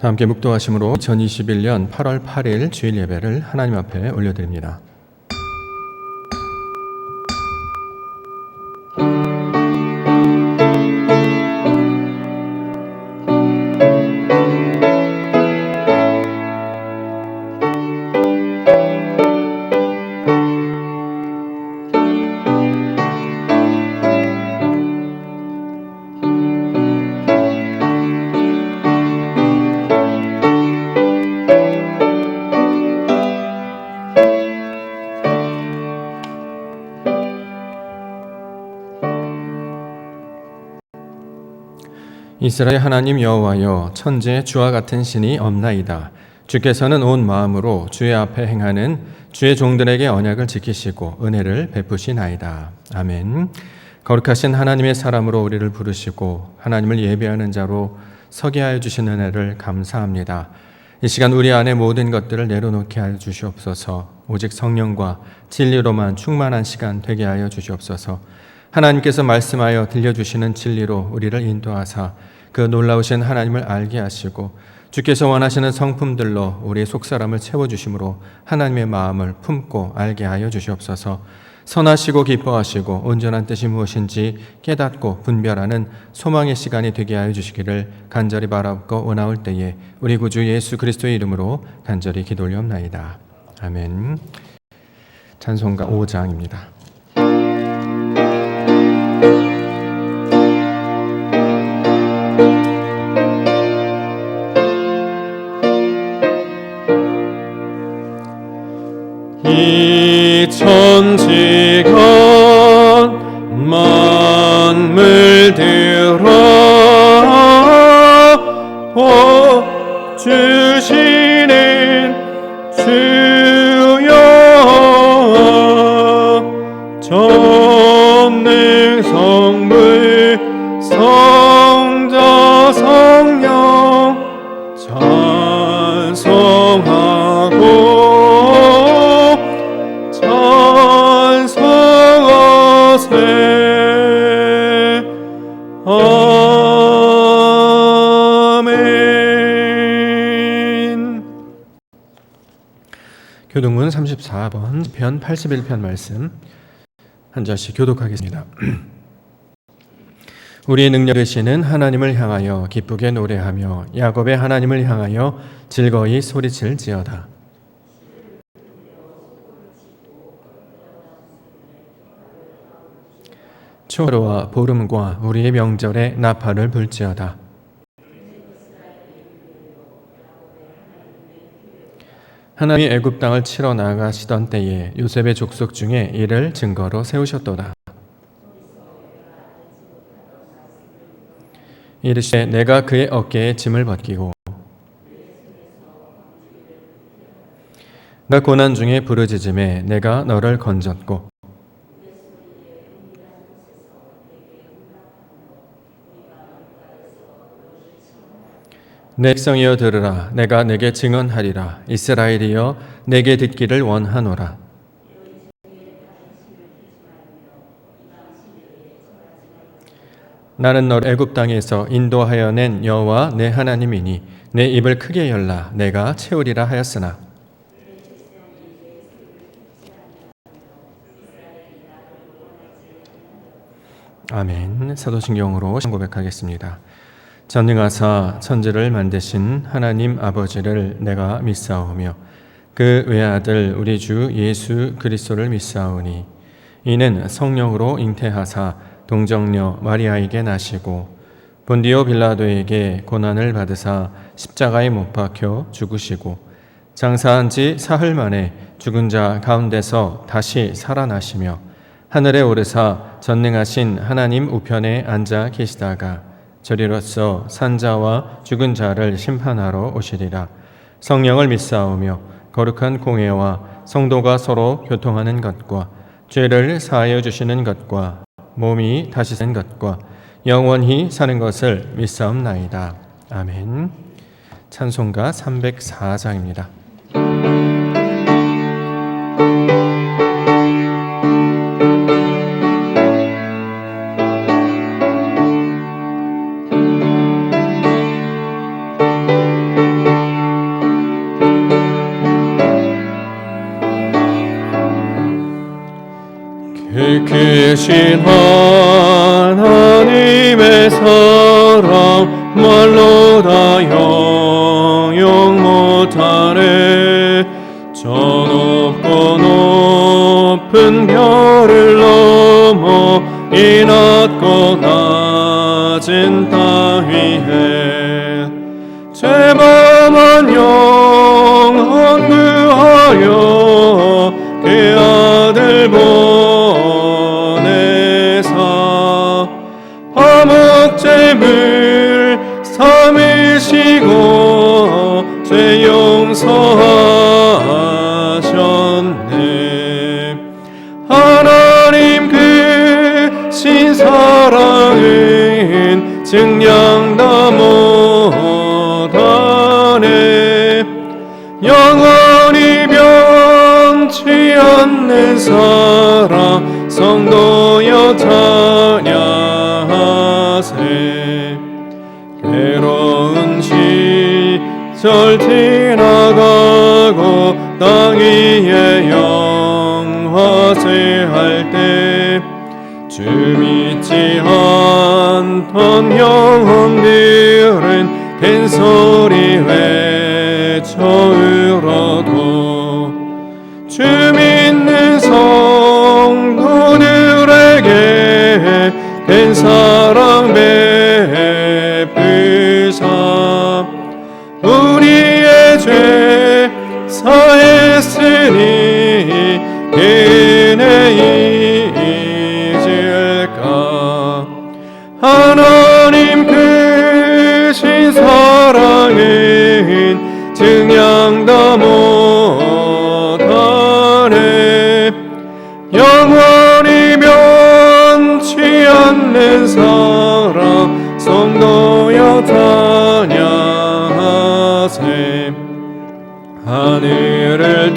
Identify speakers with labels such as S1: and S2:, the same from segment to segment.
S1: 함께 묵도하심으로 2021년 8월 8일 주일 예배를 하나님 앞에 올려드립니다. 이스라엘 하나님 여호와여, 천지에 주와 같은 신이 없나이다. 주께서는 온 마음으로 주의 앞에 행하는 주의 종들에게 언약을 지키시고 은혜를 베푸시나이다. 아멘. 거룩하신 하나님의 사람으로 우리를 부르시고 하나님을 예배하는 자로 서게 하여 주신 은혜를 감사합니다. 이 시간 우리 안에 모든 것들을 내려놓게 하여 주시옵소서. 오직 성령과 진리로만 충만한 시간 되게 하여 주시옵소서. 하나님께서 말씀하여 들려주시는 진리로 우리를 인도하사 그 놀라우신 하나님을 알게 하시고 주께서 원하시는 성품들로 우리의 속사람을 채워주심으로 하나님의 마음을 품고 알게 하여 주시옵소서. 선하시고 기뻐하시고 온전한 뜻이 무엇인지 깨닫고 분별하는 소망의 시간이 되게 하여 주시기를 간절히 바라고 원하올 때에 우리 구주 예수 그리스도의 이름으로 간절히 기도 올리옵나이다. 아멘. 찬송가 5장입니다. 이 천지가 만물들아 복 주시는 주여, 전능 성불 성자 성령 찬송하고 아멘. 교동문 34번 편 81편 말씀 한 절씩 교독하겠습니다. 우리의 능력 되시는 하나님을 향하여 기쁘게 노래하며 야곱의 하나님을 향하여 즐거이 소리칠지어다. 초로와 보름과 우리의 명절에 나팔을 불지어다. 하나님이 애굽 땅을 치러 나가시던 때에 요셉의 족속 중에 이를 증거로 세우셨도다. 이르시되 내가 그의 어깨에 짐을 벗기고 내가 고난 중에 부르짖음에 내가 너를 건졌고 내 백성이여 들으라. 내가 내게 증언하리라. 이스라엘이여 내게 듣기를 원하노라. 나는 너를 애굽 땅에서 인도하여 낸 여호와 내 하나님이니 내 입을 크게 열라. 내가 채우리라 하였으나 아멘. 사도신경으로 고백하겠습니다. 전능하사 천지를 만드신 하나님 아버지를 내가 믿사오며 그 외아들 우리 주 예수 그리스도를 믿사오니 이는 성령으로 잉태하사 동정녀 마리아에게 나시고 본디오 빌라도에게 고난을 받으사 십자가에 못 박혀 죽으시고 장사한 지 사흘 만에 죽은 자 가운데서 다시 살아나시며 하늘에 오르사 전능하신 하나님 우편에 앉아 계시다가 저리로서 산자와 죽은 자를 심판하러 오시리라. 성령을 믿사오며 거룩한 공회와 성도가 서로 교통하는 것과 죄를 사하여 주시는 것과 몸이 다시 산 것과 영원히 사는 것을 믿사옵나이다. 아멘. 찬송가 304장입니다. 크신 하나님의 사랑 말로 다 영영 못하네. 저 높고 높은 별을 넘어 이 낮고 낮은 땅 위에 제 맘한 영혼 구하여 그 아들 보내사 화목제물 삼으시고 죄 용서하셨네. 하나님 그 신사랑은 증량 다 못하네. 영원히 변치 않는 사랑 성도여 찬양하세. 괴로운 시절 지나가고 땅 위에 영화제할 때 주 믿지 않던 영혼들은 큰 소리 외쳐 울어도 주 믿는 성도들에게 큰 사랑 베푸사 우리의 죄 사했으니 그네 잊을까. 하나님 크신 사랑은 증량 다 못하네. 영원히 변치 않는 사랑 성도여 찬양하세. 하늘을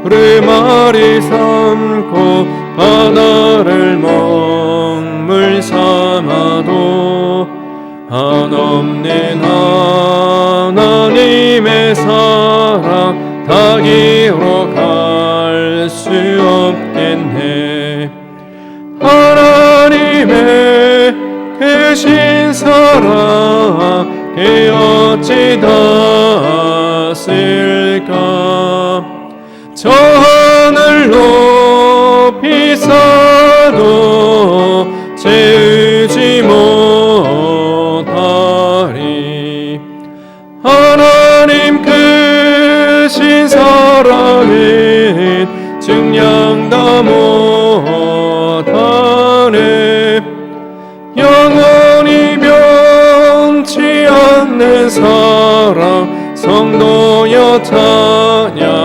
S1: 두루마리 삼고 바다를 먹물 삼아도 한없는 하나님의 사랑 다 기록할 수 없겠네. 하나님의 크신 사랑 그 어찌 닿았을까. 저 하늘 높이 쌓아도 채우지 못하리. 하나님 크신 사랑은 증량 다 못하네. 영원히 변치 않는 사랑 성도여 찬양하세.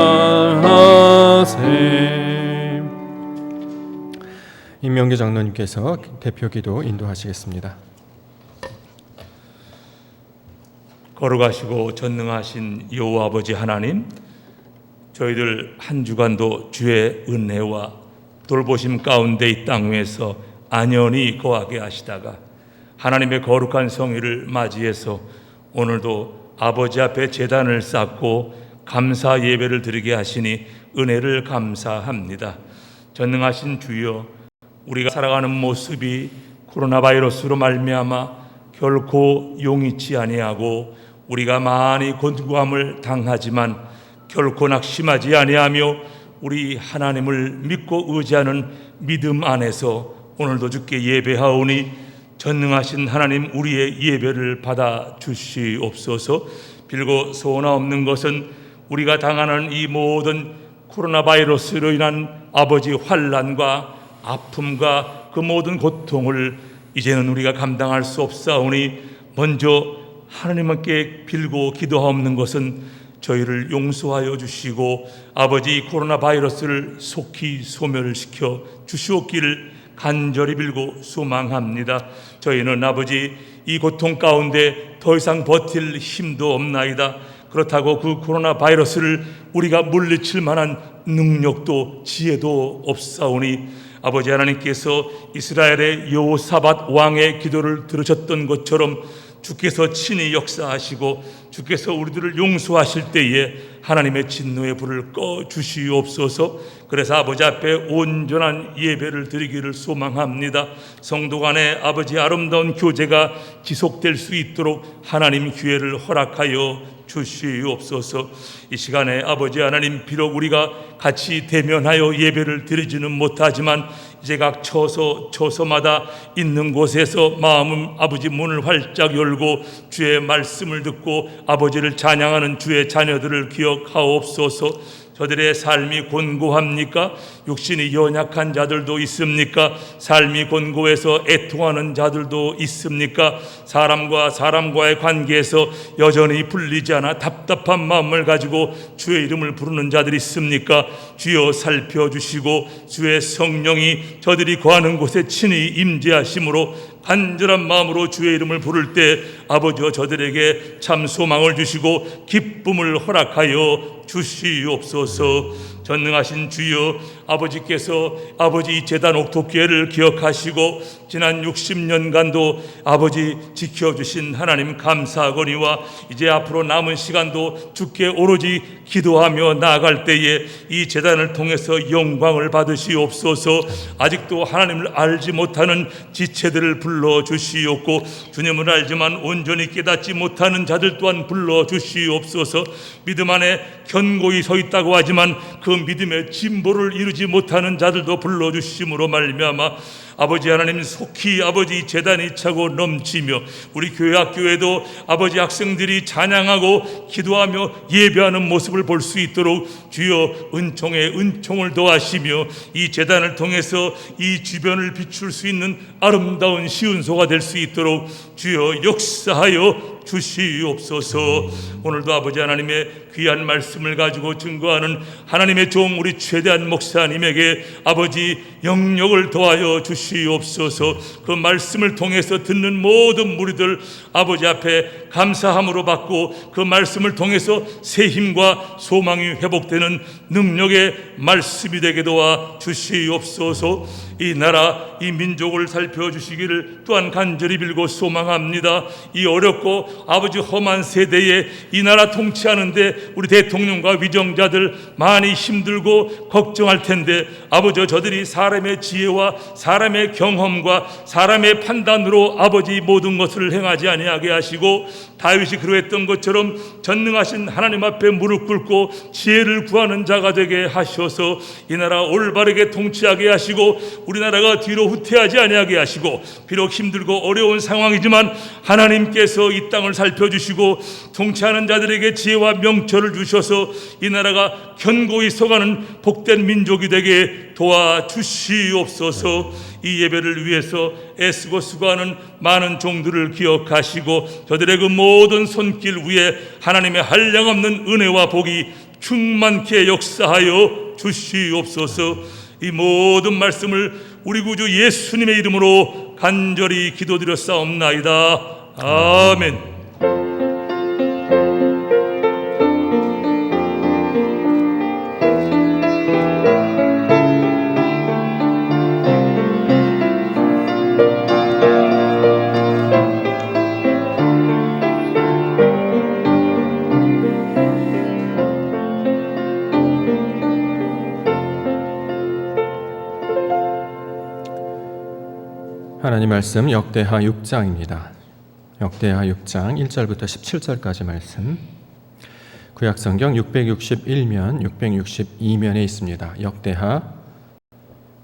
S1: 임명규 장로님께서 대표기도 인도하시겠습니다.
S2: 거룩하시고 전능하신 여호와 아버지 하나님, 저희들 한 주간도 주의 은혜와 돌보심 가운데 이 땅 위에서 안연히 거하게 하시다가 하나님의 거룩한 성회를 맞이해서 오늘도 아버지 앞에 제단을 쌓고 감사 예배를 드리게 하시니 은혜를 감사합니다. 전능하신 주여, 우리가 살아가는 모습이 코로나 바이러스로 말미암아 결코 용이치 아니하고 우리가 많이 곤고함을 당하지만 결코 낙심하지 아니하며 우리 하나님을 믿고 의지하는 믿음 안에서 오늘도 주께 예배하오니 전능하신 하나님 우리의 예배를 받아 주시옵소서. 빌고 소원하옵는 것은 우리가 당하는 이 모든 코로나 바이러스로 인한 아버지 환난과 아픔과 그 모든 고통을 이제는 우리가 감당할 수 없사오니 먼저 하나님께 빌고 기도하옵는 것은 저희를 용서하여 주시고 아버지 코로나 바이러스를 속히 소멸시켜 주시옵기를 간절히 빌고 소망합니다. 저희는 아버지 이 고통 가운데 더 이상 버틸 힘도 없나이다. 그렇다고 그 코로나 바이러스를 우리가 물리칠 만한 능력도 지혜도 없사오니 아버지 하나님께서 이스라엘의 여호사밧 왕의 기도를 들으셨던 것처럼 주께서 친히 역사하시고 주께서 우리들을 용서하실 때에 하나님의 진노의 불을 꺼 주시옵소서. 그래서 아버지 앞에 온전한 예배를 드리기를 소망합니다. 성도 간의 아버지 아름다운 교제가 지속될 수 있도록 하나님 기회를 허락하여 주시옵소서. 이 시간에 아버지 하나님, 비록 우리가 같이 대면하여 예배를 드리지는 못하지만 이제 각 처소마다 있는 곳에서 마음은 아버지 문을 활짝 열고 주의 말씀을 듣고 아버지를 찬양하는 주의 자녀들을 기억하옵소서. 저들의 삶이 곤고합니까? 육신이 연약한 자들도 있습니까? 삶이 곤고해서 애통하는 자들도 있습니까? 사람과 사람과의 관계에서 여전히 풀리지 않아 답답한 마음을 가지고 주의 이름을 부르는 자들이 있습니까? 주여 살펴주시고 주의 성령이 저들이 거하는 곳에 친히 임재하심으로 간절한 마음으로 주의 이름을 부를 때 아버지여 저들에게 참 소망을 주시고 기쁨을 허락하여 주시옵소서. 전능하신 주여, 아버지께서 아버지 이 제단 옥토교회를 기억하시고 지난 60년간도 아버지 지켜주신 하나님 감사하거니와 이제 앞으로 남은 시간도 주께 오로지 기도하며 나아갈 때에 이 제단을 통해서 영광을 받으시옵소서. 아직도 하나님을 알지 못하는 지체들을 불러주시옵고 주님을 알지만 온전히 깨닫지 못하는 자들 또한 불러주시옵소서. 믿음 안에 견고히 서 있다고 하지만 그 믿음의 진보를 이루지 못하는 자들도 불러주심으로 말미암아 아버지 하나님, 속히 아버지 제단이 차고 넘치며 우리 교회 학교에도 아버지 학생들이 찬양하고 기도하며 예배하는 모습을 볼 수 있도록 주여 은총에 은총을 더하시며 이 제단을 통해서 이 주변을 비출 수 있는 아름다운 시은소가 될 수 있도록 주여 역사하여 주시옵소서. 오늘도 아버지 하나님의 귀한 말씀을 가지고 증거하는 하나님의 종 우리 최대한 목사님에게 아버지 영역을 더하여 주시옵소서. 그 말씀을 통해서 듣는 모든 무리들 아버지 앞에 감사함으로 받고 그 말씀을 통해서 새 힘과 소망이 회복되는 능력의 말씀이 되게 도와 주시옵소서. 이 나라 이 민족을 살펴주시기를 또한 간절히 빌고 소망합니다. 이 어렵고 아버지 험한 세대에 이 나라 통치하는데 우리 대통령과 위정자들 많이 힘들고 걱정할 텐데 아버지 저들이 사람의 지혜와 사람의 경험과 사람의 판단으로 아버지 모든 것을 행하지 아니하게 하시고 다윗이 그러했던 것처럼 전능하신 하나님 앞에 무릎 꿇고 지혜를 구하는 자가 되게 하셔서 이 나라 올바르게 통치하게 하시고 우리나라가 뒤로 후퇴하지 아니하게 하시고 비록 힘들고 어려운 상황이지만 하나님께서 이 땅을 살펴주시고 통치하는 자들에게 지혜와 명철을 주셔서 이 나라가 견고히 서가는 복된 민족이 되게 도와주시옵소서. 이 예배를 위해서 애쓰고 수고하는 많은 종들을 기억하시고 저들의 그 모든 손길 위에 하나님의 한량없는 은혜와 복이 충만케 역사하여 주시옵소서. 이 모든 말씀을 우리 구주 예수님의 이름으로 간절히 기도드렸사옵나이다. 아멘.
S1: 하나님 말씀 역대하 6장입니다. 역대하 6장 1절부터 17절까지 말씀. 구약성경 661면, 662면에 있습니다. 역대하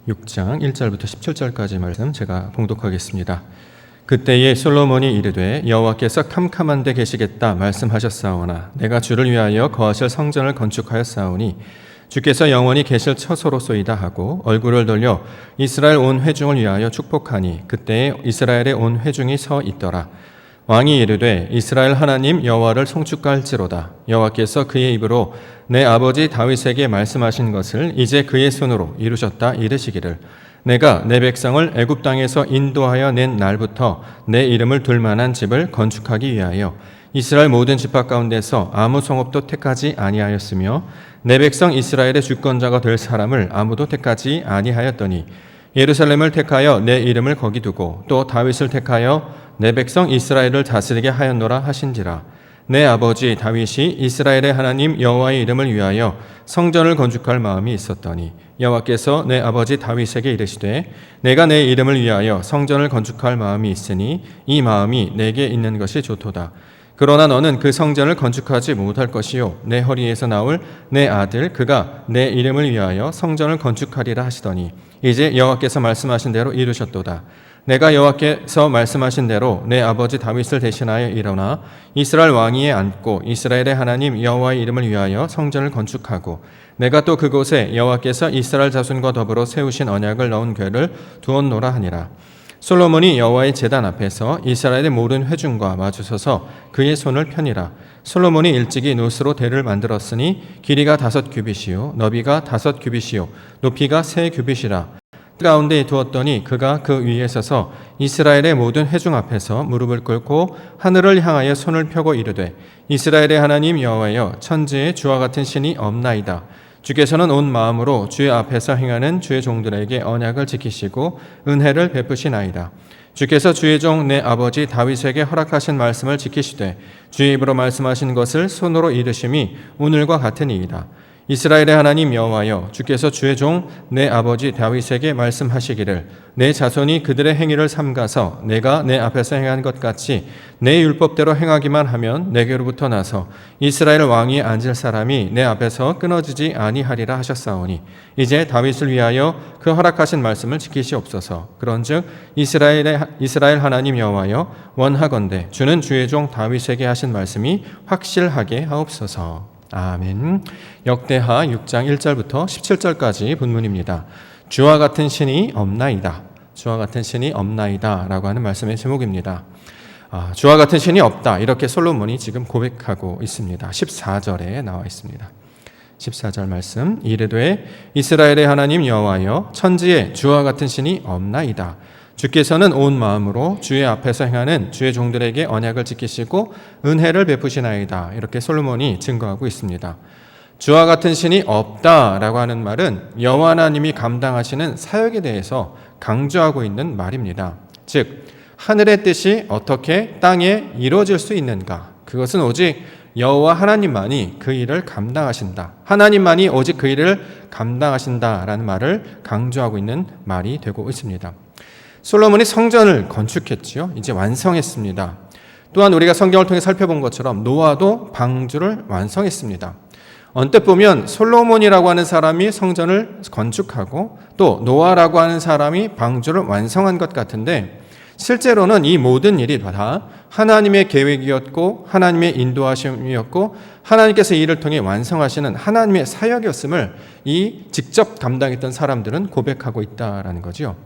S1: 6장 1절부터 17절까지 말씀 제가 봉독하겠습니다. 그때에 솔로몬이 이르되 여호와께서 캄캄한 데 계시겠다 말씀하셨사오나 내가 주를 위하여 거하실 성전을 건축하였사오니 주께서 영원히 계실 처소로소이다 하고 얼굴을 돌려 이스라엘 온 회중을 위하여 축복하니 그때에 이스라엘의 온 회중이 서 있더라. 왕이 이르되 이스라엘 하나님 여호와를 송축할지로다. 여호와께서 그의 입으로 내 아버지 다윗에게 말씀하신 것을 이제 그의 손으로 이루셨다 이르시기를 내가 내 백성을 애굽 땅에서 인도하여 낸 날부터 내 이름을 둘 만한 집을 건축하기 위하여 이스라엘 모든 지파 가운데서 아무 성읍도 택하지 아니하였으며 내 백성 이스라엘의 주권자가 될 사람을 아무도 택하지 아니하였더니 예루살렘을 택하여 내 이름을 거기 두고 또 다윗을 택하여 내 백성 이스라엘을 다스리게 하였노라 하신지라. 내 아버지 다윗이 이스라엘의 하나님 여호와의 이름을 위하여 성전을 건축할 마음이 있었더니 여호와께서 내 아버지 다윗에게 이르시되 내가 내 이름을 위하여 성전을 건축할 마음이 있으니 이 마음이 내게 있는 것이 좋도다. 그러나 너는 그 성전을 건축하지 못할 것이요 내 허리에서 나올 내 아들 그가 내 이름을 위하여 성전을 건축하리라 하시더니 이제 여호와께서 말씀하신 대로 이루셨도다. 내가 여호와께서 말씀하신 대로 내 아버지 다윗을 대신하여 일어나 이스라엘 왕위에 앉고 이스라엘의 하나님 여호와의 이름을 위하여 성전을 건축하고 내가 또 그곳에 여호와께서 이스라엘 자손과 더불어 세우신 언약을 넣은 궤를 두었노라 하니라. 솔로몬이 여호와의 제단 앞에서 이스라엘의 모든 회중과 마주서서 그의 손을 펴니라. 솔로몬이 일찍이 노스로 대를 만들었으니 길이가 5규빗이요 너비가 5규빗이요 높이가 3규빗이라. 가운데에 두었더니 그가 그 위에 서서 이스라엘의 모든 회중 앞에서 무릎을 꿇고 하늘을 향하여 손을 펴고 이르되 이스라엘의 하나님 여호와여 천지에 주와 같은 신이 없나이다. 주께서는 온 마음으로 주의 앞에서 행하는 주의 종들에게 언약을 지키시고 은혜를 베푸시나이다. 주께서 주의 종 내 아버지 다윗에게 허락하신 말씀을 지키시되 주의 입으로 말씀하신 것을 손으로 이루심이 오늘과 같으니이다. 이스라엘의 하나님 여호와여 주께서 주의 종 내 아버지 다윗에게 말씀하시기를 내 자손이 그들의 행위를 삼가서 내가 내 앞에서 행한 것 같이 내 율법대로 행하기만 하면 내게로부터 나서 이스라엘 왕위에 앉을 사람이 내 앞에서 끊어지지 아니하리라 하셨사오니 이제 다윗을 위하여 그 허락하신 말씀을 지키시옵소서. 그런즉 이스라엘 하나님 여호와여 원하건대 주는 주의 종 다윗에게 하신 말씀이 확실하게 하옵소서. 아멘. 역대하 6장 1절부터 17절까지 본문입니다. 주와 같은 신이 없나이다. 주와 같은 신이 없나이다 라고 하는 말씀의 제목입니다. 주와 같은 신이 없다 이렇게 솔로몬이 지금 고백하고 있습니다. 14절에 나와 있습니다. 14절 말씀 이르되 이스라엘의 하나님 여호와여 천지에 주와 같은 신이 없나이다. 주께서는 온 마음으로 주의 앞에서 행하는 주의 종들에게 언약을 지키시고 은혜를 베푸시나이다. 이렇게 솔로몬이 증거하고 있습니다. 주와 같은 신이 없다라고 하는 말은 여호와 하나님이 감당하시는 사역에 대해서 강조하고 있는 말입니다. 즉 하늘의 뜻이 어떻게 땅에 이루어질 수 있는가? 그것은 오직 여호와 하나님만이 그 일을 감당하신다. 하나님만이 오직 그 일을 감당하신다라는 말을 강조하고 있는 말이 되고 있습니다. 솔로몬이 성전을 건축했지요. 이제 완성했습니다. 또한 우리가 성경을 통해 살펴본 것처럼 노아도 방주를 완성했습니다. 언뜻 보면 솔로몬이라고 하는 사람이 성전을 건축하고 또 노아라고 하는 사람이 방주를 완성한 것 같은데 실제로는 이 모든 일이 다 하나님의 계획이었고 하나님의 인도하심이었고 하나님께서 이 일을 통해 완성하시는 하나님의 사역이었음을 이 직접 감당했던 사람들은 고백하고 있다라는 거죠.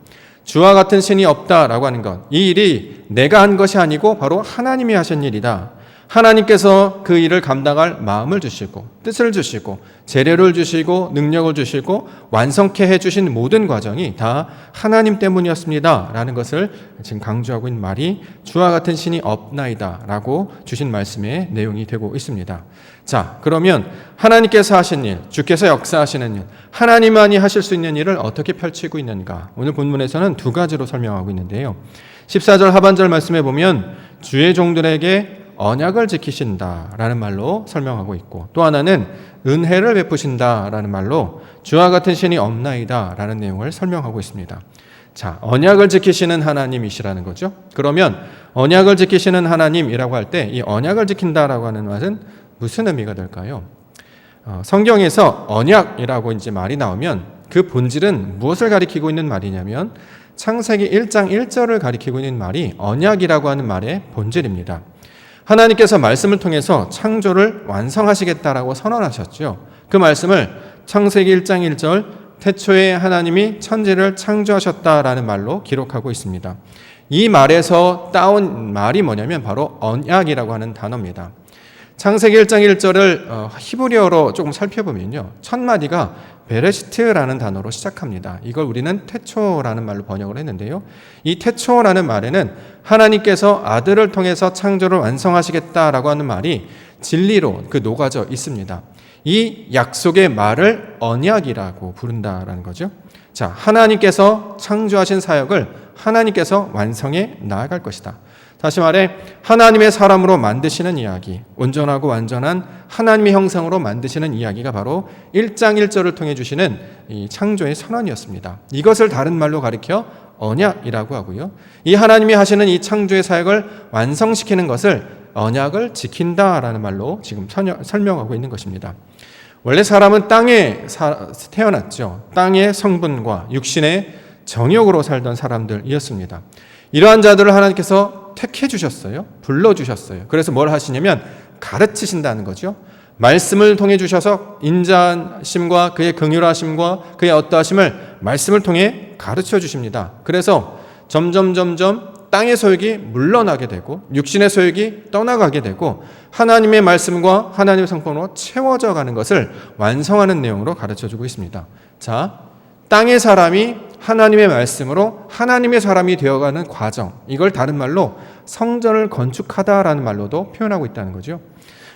S1: 주와 같은 신이 없다라고 하는 것, 이 일이 내가 한 것이 아니고 바로 하나님이 하신 일이다. 하나님께서 그 일을 감당할 마음을 주시고 뜻을 주시고 재료를 주시고 능력을 주시고 완성케 해주신 모든 과정이 다 하나님 때문이었습니다 라는 것을 지금 강조하고 있는 말이 주와 같은 신이 없나이다 라고 주신 말씀의 내용이 되고 있습니다. 자, 그러면 하나님께서 하신 일, 주께서 역사하시는 일, 하나님만이 하실 수 있는 일을 어떻게 펼치고 있는가? 오늘 본문에서는 두 가지로 설명하고 있는데요. 14절 하반절 말씀에 보면 주의 종들에게 언약을 지키신다라는 말로 설명하고 있고 또 하나는 은혜를 베푸신다라는 말로 주와 같은 신이 없나이다라는 내용을 설명하고 있습니다. 자, 언약을 지키시는 하나님이시라는 거죠. 그러면 언약을 지키시는 하나님이라고 할 때 이 언약을 지킨다라고 하는 말은 무슨 의미가 될까요? 성경에서 언약이라고 이제 말이 나오면 그 본질은 무엇을 가리키고 있는 말이냐면 창세기 1장 1절을 가리키고 있는 말이 언약이라고 하는 말의 본질입니다. 하나님께서 말씀을 통해서 창조를 완성하시겠다라고 선언하셨죠. 그 말씀을 창세기 1장 1절 태초에 하나님이 천지를 창조하셨다라는 말로 기록하고 있습니다. 이 말에서 따온 말이 뭐냐면 바로 언약이라고 하는 단어입니다. 창세기 1장 1절을 히브리어로 조금 살펴보면요. 첫 마디가 베레시트라는 단어로 시작합니다. 이걸 우리는 태초라는 말로 번역을 했는데요. 이 태초라는 말에는 하나님께서 아들을 통해서 창조를 완성하시겠다라고 하는 말이 진리로 녹아져 있습니다. 이 약속의 말을 언약이라고 부른다라는 거죠. 자, 하나님께서 창조하신 사역을 하나님께서 완성해 나아갈 것이다. 다시 말해 하나님의 사람으로 만드시는 이야기, 온전하고 완전한 하나님의 형상으로 만드시는 이야기가 바로 1장 1절을 통해 주시는 이 창조의 선언이었습니다. 이것을 다른 말로 가리켜 언약이라고 하고요. 이 하나님이 하시는 이 창조의 사역을 완성시키는 것을 언약을 지킨다라는 말로 지금 설명하고 있는 것입니다. 원래 사람은 땅에 태어났죠. 땅의 성분과 육신의 정욕으로 살던 사람들이었습니다. 이러한 자들을 하나님께서 택해 주셨어요. 불러주셨어요. 그래서 뭘 하시냐면 가르치신다는 거죠. 말씀을 통해 주셔서 인자심과 그의 긍휼하심과 그의 어떠하심을 말씀을 통해 가르쳐 주십니다. 그래서 점점 땅의 소욕이 물러나게 되고 육신의 소욕이 떠나가게 되고 하나님의 말씀과 하나님의 성품으로 채워져 가는 것을 완성하는 내용으로 가르쳐 주고 있습니다. 자, 땅의 사람이 하나님의 말씀으로 하나님의 사람이 되어가는 과정, 이걸 다른 말로 성전을 건축하다라는 말로도 표현하고 있다는 거죠.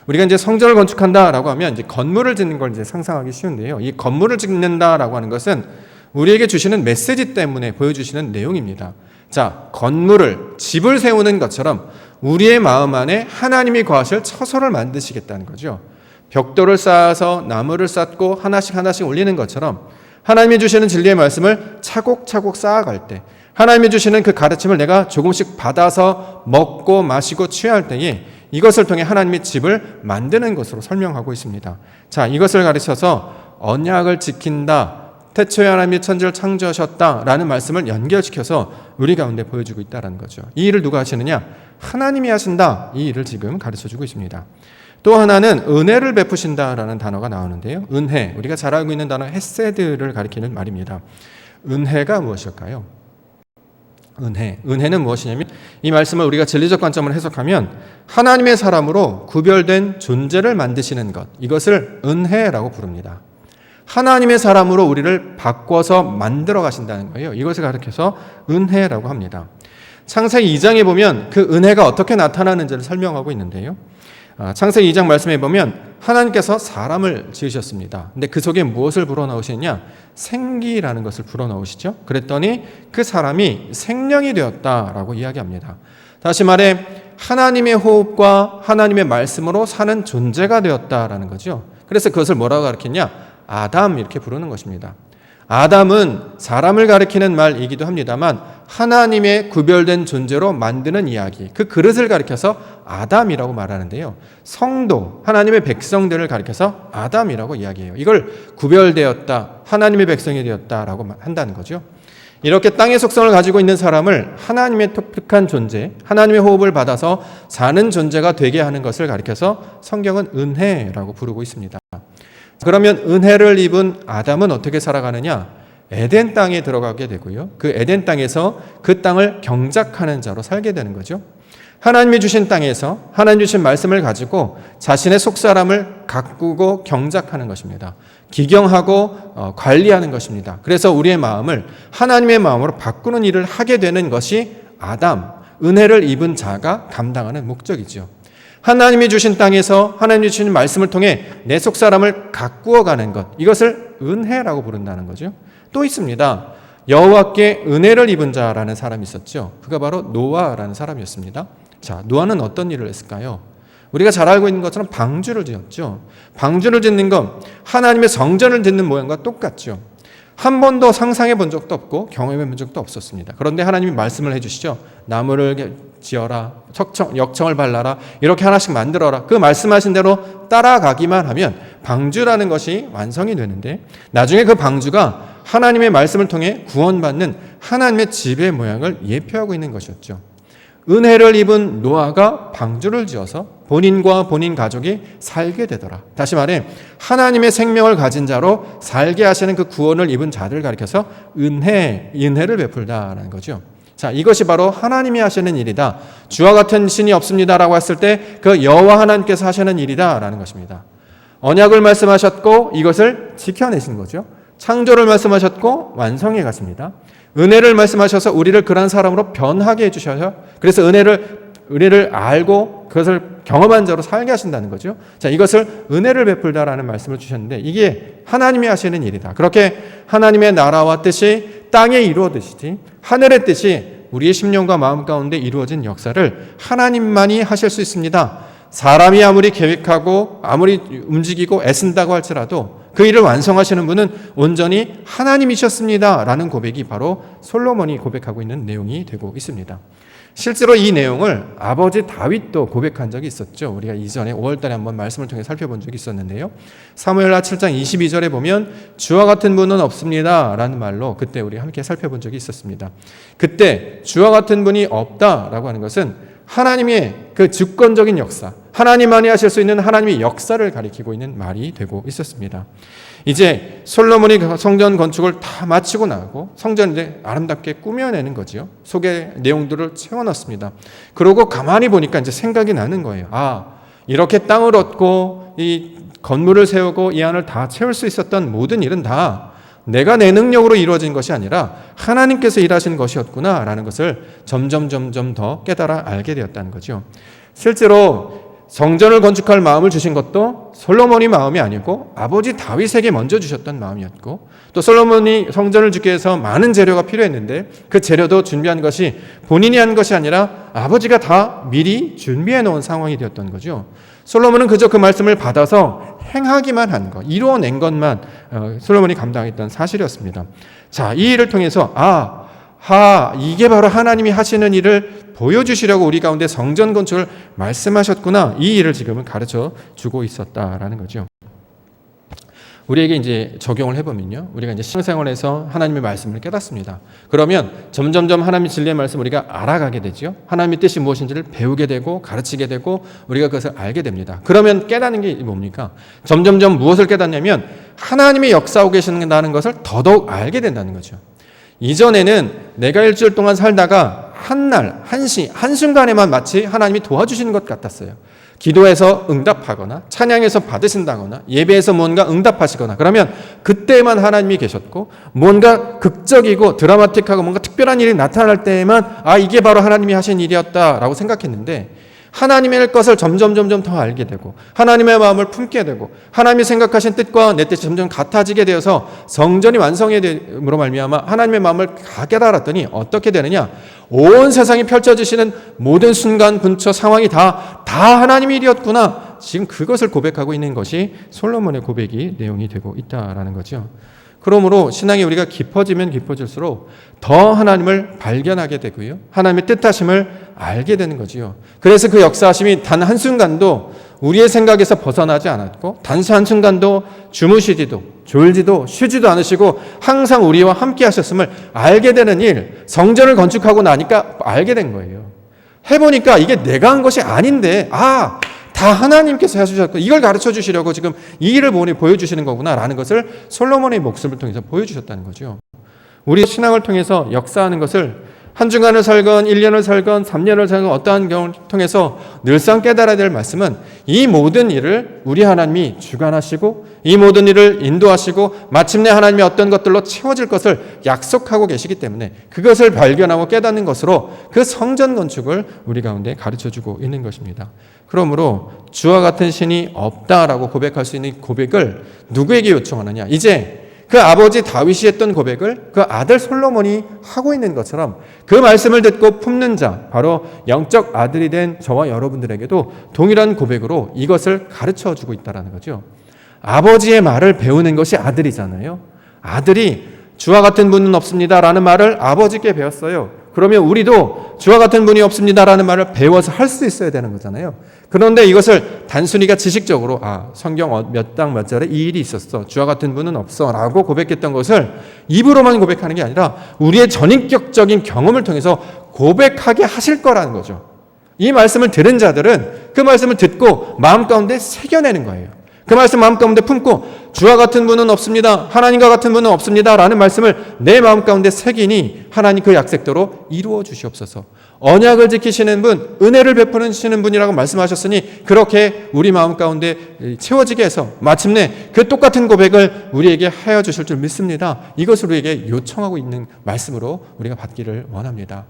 S1: 우리가 이제 성전을 건축한다라고 하면 이제 건물을 짓는 걸 이제 상상하기 쉬운데요. 이 건물을 짓는다라고 하는 것은 우리에게 주시는 메시지 때문에 보여주시는 내용입니다. 자, 건물을, 집을 세우는 것처럼 우리의 마음 안에 하나님이 거하실 처소를 만드시겠다는 거죠. 벽돌을 쌓아서 나무를 쌓고 하나씩 올리는 것처럼 하나님이 주시는 진리의 말씀을 차곡차곡 쌓아갈 때, 하나님이 주시는 그 가르침을 내가 조금씩 받아서 먹고 마시고 취할 때에 이것을 통해 하나님의 집을 만드는 것으로 설명하고 있습니다. 자, 이것을 가르쳐서 언약을 지킨다, 태초에 하나님이 천지를 창조하셨다라는 말씀을 연결시켜서 우리 가운데 보여주고 있다는 거죠. 이 일을 누가 하시느냐? 하나님이 하신다. 이 일을 지금 가르쳐주고 있습니다. 또 하나는 은혜를 베푸신다라는 단어가 나오는데요. 은혜, 우리가 잘 알고 있는 단어 헤세드를 가리키는 말입니다. 은혜가 무엇일까요? 은혜는 무엇이냐면 이 말씀을 우리가 진리적 관점을 해석하면 하나님의 사람으로 구별된 존재를 만드시는 것, 이것을 은혜라고 부릅니다. 하나님의 사람으로 우리를 바꿔서 만들어 가신다는 거예요. 이것을 가리켜서 은혜라고 합니다. 창세기 2장에 보면 그 은혜가 어떻게 나타나는지를 설명하고 있는데요. 창세기 2장 말씀에 보면 하나님께서 사람을 지으셨습니다. 근데 그 속에 무엇을 불어넣으시느냐? 생기라는 것을 불어넣으시죠. 그랬더니 그 사람이 생명이 되었다라고 이야기합니다. 다시 말해 하나님의 호흡과 하나님의 말씀으로 사는 존재가 되었다라는 거죠. 그래서 그것을 뭐라고 가르쳤냐? 아담, 이렇게 부르는 것입니다. 아담은 사람을 가리키는 말이기도 합니다만 하나님의 구별된 존재로 만드는 이야기, 그 그릇을 가리켜서 아담이라고 말하는데요. 성도, 하나님의 백성들을 가리켜서 아담이라고 이야기해요. 이걸 구별되었다, 하나님의 백성이 되었다라고 한다는 거죠. 이렇게 땅의 속성을 가지고 있는 사람을 하나님의 독특한 존재, 하나님의 호흡을 받아서 사는 존재가 되게 하는 것을 가리켜서 성경은 은혜라고 부르고 있습니다. 그러면 은혜를 입은 아담은 어떻게 살아가느냐? 에덴 땅에 들어가게 되고요. 그 에덴 땅에서 그 땅을 경작하는 자로 살게 되는 거죠. 하나님이 주신 땅에서 하나님 주신 말씀을 가지고 자신의 속사람을 가꾸고 경작하는 것입니다. 기경하고 관리하는 것입니다. 그래서 우리의 마음을 하나님의 마음으로 바꾸는 일을 하게 되는 것이 아담, 은혜를 입은 자가 감당하는 목적이죠. 하나님이 주신 땅에서 하나님이 주신 말씀을 통해 내 속사람을 가꾸어가는 것, 이것을 은혜라고 부른다는 거죠. 또 있습니다. 여호와께 은혜를 입은 자라는 사람이 있었죠. 그가 바로 노아라는 사람이었습니다. 자, 노아는 어떤 일을 했을까요? 우리가 잘 알고 있는 것처럼 방주를 지었죠. 방주를 짓는 건 하나님의 성전을 짓는 모양과 똑같죠. 한 번도 상상해 본 적도 없고 경험해 본 적도 없었습니다. 그런데 하나님이 말씀을 해주시죠. 나무를 지어라, 역청을 발라라, 이렇게 하나씩 만들어라. 그 말씀하신 대로 따라가기만 하면 방주라는 것이 완성이 되는데, 나중에 그 방주가 하나님의 말씀을 통해 구원받는 하나님의 집의 모양을 예표하고 있는 것이었죠. 은혜를 입은 노아가 방주를 지어서 본인과 본인 가족이 살게 되더라. 다시 말해 하나님의 생명을 가진 자로 살게 하시는 그 구원을 입은 자들을 가리켜서 은혜를 베풀다라는 거죠. 자, 이것이 바로 하나님이 하시는 일이다. 주와 같은 신이 없습니다라고 했을 때 그 여호와 하나님께서 하시는 일이다라는 것입니다. 언약을 말씀하셨고 이것을 지켜내신 거죠. 창조를 말씀하셨고 완성해 갔습니다. 은혜를 말씀하셔서 우리를 그런 사람으로 변하게 해주셔서 그래서 은혜를 알고 그것을 경험한 자로 살게 하신다는 거죠. 자, 이것을 은혜를 베풀다라는 말씀을 주셨는데 이게 하나님이 하시는 일이다. 그렇게 하나님의 나라와 뜻이 땅에 이루어지듯이 하늘의 뜻이 우리의 심령과 마음 가운데 이루어진 역사를 하나님만이 하실 수 있습니다. 사람이 아무리 계획하고 아무리 움직이고 애쓴다고 할지라도 그 일을 완성하시는 분은 온전히 하나님이셨습니다 라는 고백이 바로 솔로몬이 고백하고 있는 내용이 되고 있습니다. 실제로 이 내용을 아버지 다윗도 고백한 적이 있었죠. 우리가 이전에 5월달에 한번 말씀을 통해 살펴본 적이 있었는데요. 사무엘하 7장 22절에 보면 주와 같은 분은 없습니다 라는 말로 그때 우리 함께 살펴본 적이 있었습니다. 그때 주와 같은 분이 없다라고 하는 것은 하나님의 그 주권적인 역사, 하나님만이 하실 수 있는 하나님의 역사를 가리키고 있는 말이 되고 있었습니다. 이제 솔로몬이 성전 건축을 다 마치고 나고 성전을 이제 아름답게 꾸며내는 거지요. 속에 내용들을 채워넣습니다. 그러고 가만히 보니까 이제 생각이 나는 거예요. 이렇게 땅을 얻고 이 건물을 세우고 이 안을 다 채울 수 있었던 모든 일은 다 내가 내 능력으로 이루어진 것이 아니라 하나님께서 일하신 것이었구나라는 것을 점점 더 깨달아 알게 되었다는 거죠. 실제로 성전을 건축할 마음을 주신 것도 솔로몬이 마음이 아니고 아버지 다윗에게 먼저 주셨던 마음이었고, 또 솔로몬이 성전을 짓기 위해서 많은 재료가 필요했는데 그 재료도 준비한 것이 본인이 한 것이 아니라 아버지가 다 미리 준비해 놓은 상황이 되었던 거죠. 솔로몬은 그저 그 말씀을 받아서 행하기만 한 것, 이루어낸 것만 솔로몬이 감당했던 사실이었습니다. 자, 이 일을 통해서 이게 바로 하나님이 하시는 일을 보여주시려고 우리 가운데 성전 건축을 말씀하셨구나. 이 일을 지금은 가르쳐 주고 있었다라는 거죠. 우리에게 이제 적용을 해보면요, 우리가 이제 신앙생활에서 하나님의 말씀을 깨닫습니다. 그러면 점점 하나님의 진리의 말씀 우리가 알아가게 되죠. 하나님의 뜻이 무엇인지를 배우게 되고 가르치게 되고 우리가 그것을 알게 됩니다. 그러면 깨닫는 게 뭡니까? 점점 무엇을 깨닫냐면 하나님의 역사하고 계신다는 것을 더더욱 알게 된다는 거죠. 이전에는 내가 일주일 동안 살다가 한날, 한시, 한순간에만 마치 하나님이 도와주시는 것 같았어요. 기도해서 응답하거나 찬양해서 받으신다거나 예배에서 뭔가 응답하시거나 그러면 그때만 하나님이 계셨고, 뭔가 극적이고 드라마틱하고 뭔가 특별한 일이 나타날 때에만 이게 바로 하나님이 하신 일이었다라고 생각했는데, 하나님의 것을 점점 더 알게 되고 하나님의 마음을 품게 되고 하나님이 생각하신 뜻과 내 뜻이 점점 같아지게 되어서 성전이 완성이 됨으로 말미암아 하나님의 마음을 다 깨달았더니 어떻게 되느냐, 온 세상이 펼쳐지시는 모든 순간 분처 상황이 다 하나님의 일이었구나. 지금 그것을 고백하고 있는 것이 솔로몬의 고백이 내용이 되고 있다라는 거죠. 그러므로 신앙이 우리가 깊어지면 깊어질수록 더 하나님을 발견하게 되고요, 하나님의 뜻하심을 알게 되는 거지요. 그래서 그 역사하심이 단 한순간도 우리의 생각에서 벗어나지 않았고, 단 한순간도 주무시지도 졸지도 쉬지도 않으시고 항상 우리와 함께 하셨음을 알게 되는 일, 성전을 건축하고 나니까 알게 된 거예요. 해보니까 이게 내가 한 것이 아닌데 다 하나님께서 해주셨고 이걸 가르쳐 주시려고 지금 이 일을 보여주시는 거구나라는 것을 솔로몬의 목숨을 통해서 보여주셨다는 거죠. 우리 신앙을 통해서 역사하는 것을 한 주간을 살건 1년을 살건 3년을 살건 어떠한 경우를 통해서 늘상 깨달아야 될 말씀은, 이 모든 일을 우리 하나님이 주관하시고 이 모든 일을 인도하시고 마침내 하나님이 어떤 것들로 채워질 것을 약속하고 계시기 때문에 그것을 발견하고 깨닫는 것으로 그 성전 건축을 우리 가운데 가르쳐주고 있는 것입니다. 그러므로 주와 같은 신이 없다라고 고백할 수 있는 고백을 누구에게 요청하느냐, 이제 그 아버지 다윗이 했던 고백을 그 아들 솔로몬이 하고 있는 것처럼 그 말씀을 듣고 품는 자, 바로 영적 아들이 된 저와 여러분들에게도 동일한 고백으로 이것을 가르쳐주고 있다는 거죠. 아버지의 말을 배우는 것이 아들이잖아요. 아들이 주와 같은 분은 없습니다라는 말을 아버지께 배웠어요. 그러면 우리도 주와 같은 분이 없습니다라는 말을 배워서 할 수 있어야 되는 거잖아요. 그런데 이것을 단순히가 지식적으로 성경 몇 장 몇 절에 이 일이 있었어, 주와 같은 분은 없어 라고 고백했던 것을 입으로만 고백하는 게 아니라 우리의 전인격적인 경험을 통해서 고백하게 하실 거라는 거죠. 이 말씀을 들은 자들은 그 말씀을 듣고 마음 가운데 새겨내는 거예요. 그 말씀 마음 가운데 품고 주와 같은 분은 없습니다, 하나님과 같은 분은 없습니다 라는 말씀을 내 마음 가운데 새기니 하나님 그 약속대로 이루어 주시옵소서. 언약을 지키시는 분, 은혜를 베푸시는 분이라고 말씀하셨으니 그렇게 우리 마음 가운데 채워지게 해서 마침내 그 똑같은 고백을 우리에게 하여 주실 줄 믿습니다. 이것을 우리에게 요청하고 있는 말씀으로 우리가 받기를 원합니다.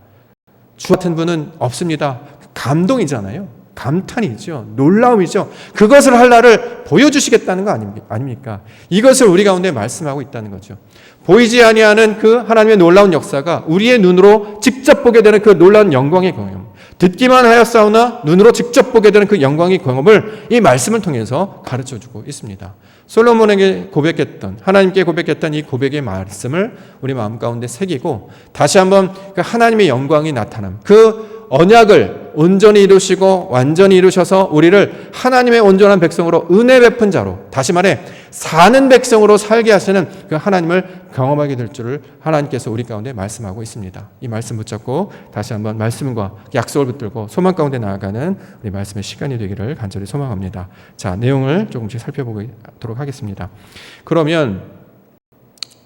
S1: 주 같은 분은 없습니다. 감동이잖아요. 감탄이죠. 놀라움이죠. 그것을 할 날을 보여주시겠다는 거 아닙니까? 이것을 우리 가운데 말씀하고 있다는 거죠. 보이지 아니하는 그 하나님의 놀라운 역사가 우리의 눈으로 직접 보게 되는 그 놀라운 영광의 경험, 듣기만 하였사오나 눈으로 직접 보게 되는 그 영광의 경험을 이 말씀을 통해서 가르쳐주고 있습니다. 솔로몬에게 고백했던, 하나님께 고백했던 이 고백의 말씀을 우리 마음 가운데 새기고 다시 한번 그 하나님의 영광이 나타남, 그 언약을 온전히 이루시고 완전히 이루셔서 우리를 하나님의 온전한 백성으로 은혜 베푼 자로, 다시 말해 사는 백성으로 살게 하시는 그 하나님을 경험하게 될 줄을 하나님께서 우리 가운데 말씀하고 있습니다. 이 말씀 붙잡고 다시 한번 말씀과 약속을 붙들고 소망 가운데 나아가는 우리 말씀의 시간이 되기를 간절히 소망합니다. 자, 내용을 조금씩 살펴보도록 하겠습니다. 그러면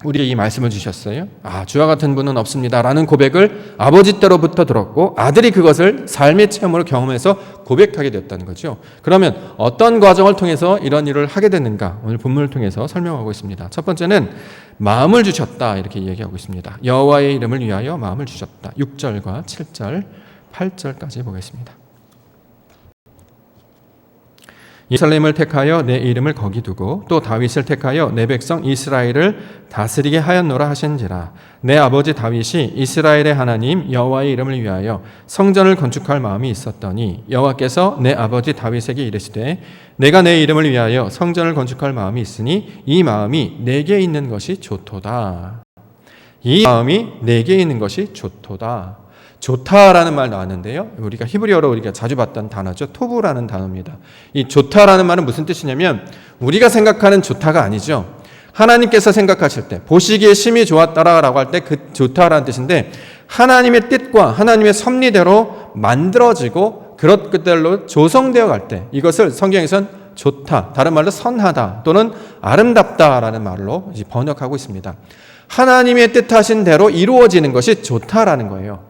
S1: 우리에게 이 말씀을 주셨어요. 주와 같은 분은 없습니다 라는 고백을 아버지 때로부터 들었고 아들이 그것을 삶의 체험으로 경험해서 고백하게 됐다는 거죠. 그러면 어떤 과정을 통해서 이런 일을 하게 됐는가, 오늘 본문을 통해서 설명하고 있습니다. 첫 번째는 마음을 주셨다 이렇게 얘기하고 있습니다. 여호와의 이름을 위하여 마음을 주셨다. 6절과 7절 8절까지 보겠습니다. 예루살렘을 택하여 내 이름을 거기 두고 또 다윗을 택하여 내 백성 이스라엘을 다스리게 하였노라 하신지라. 내 아버지 다윗이 이스라엘의 하나님 여호와의 이름을 위하여 성전을 건축할 마음이 있었더니 여호와께서 내 아버지 다윗에게 이르시되 내가 내 이름을 위하여 성전을 건축할 마음이 있으니 이 마음이 내게 있는 것이 좋도다. 이 마음이 내게 있는 것이 좋도다. 좋다라는 말 나왔는데요. 우리가 히브리어로 우리가 자주 봤던 단어죠. 토부라는 단어입니다. 이 좋다라는 말은 무슨 뜻이냐면 우리가 생각하는 좋다가 아니죠. 하나님께서 생각하실 때 보시기에 심히 좋았다라고 할 때 그 좋다라는 뜻인데 하나님의 뜻과 하나님의 섭리대로 만들어지고 그런 것들로 조성되어 갈 때 이것을 성경에서는 좋다, 다른 말로 선하다 또는 아름답다라는 말로 번역하고 있습니다. 하나님의 뜻하신 대로 이루어지는 것이 좋다라는 거예요.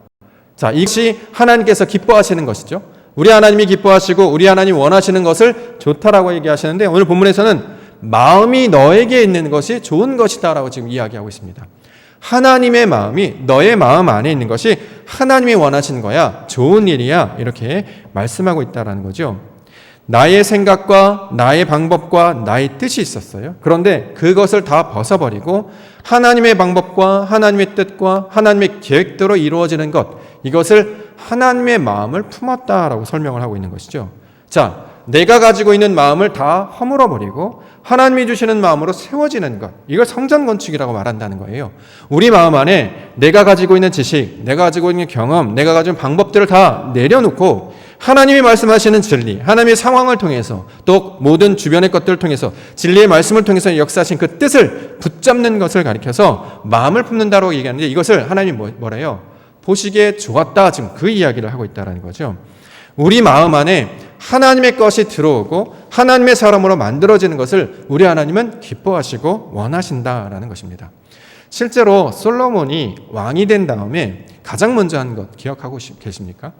S1: 자, 이것이 하나님께서 기뻐하시는 것이죠. 우리 하나님이 기뻐하시고 우리 하나님이 원하시는 것을 좋다라고 얘기하시는데 오늘 본문에서는 마음이 너에게 있는 것이 좋은 것이다라고 지금 이야기하고 있습니다. 하나님의 마음이 너의 마음 안에 있는 것이 하나님이 원하시는 거야, 좋은 일이야 이렇게 말씀하고 있다라는 거죠. 나의 생각과 나의 방법과 나의 뜻이 있었어요. 그런데 그것을 다 벗어버리고 하나님의 방법과 하나님의 뜻과 하나님의 계획대로 이루어지는 것, 이것을 하나님의 마음을 품었다라고 설명을 하고 있는 것이죠. 자, 내가 가지고 있는 마음을 다 허물어버리고 하나님이 주시는 마음으로 세워지는 것, 이걸 성전 건축이라고 말한다는 거예요. 우리 마음 안에 내가 가지고 있는 지식, 내가 가지고 있는 경험, 내가 가지고 있는 방법들을 다 내려놓고 하나님이 말씀하시는 진리, 하나님의 상황을 통해서 또 모든 주변의 것들을 통해서 진리의 말씀을 통해서 역사하신 그 뜻을 붙잡는 것을 가리켜서 마음을 품는다고 얘기하는데 이것을 하나님이 뭐래요? 보시기에 좋았다, 지금 그 이야기를 하고 있다는 거죠. 우리 마음 안에 하나님의 것이 들어오고 하나님의 사람으로 만들어지는 것을 우리 하나님은 기뻐하시고 원하신다라는 것입니다. 실제로 솔로몬이 왕이 된 다음에 가장 먼저 한 것 기억하고 계십니까?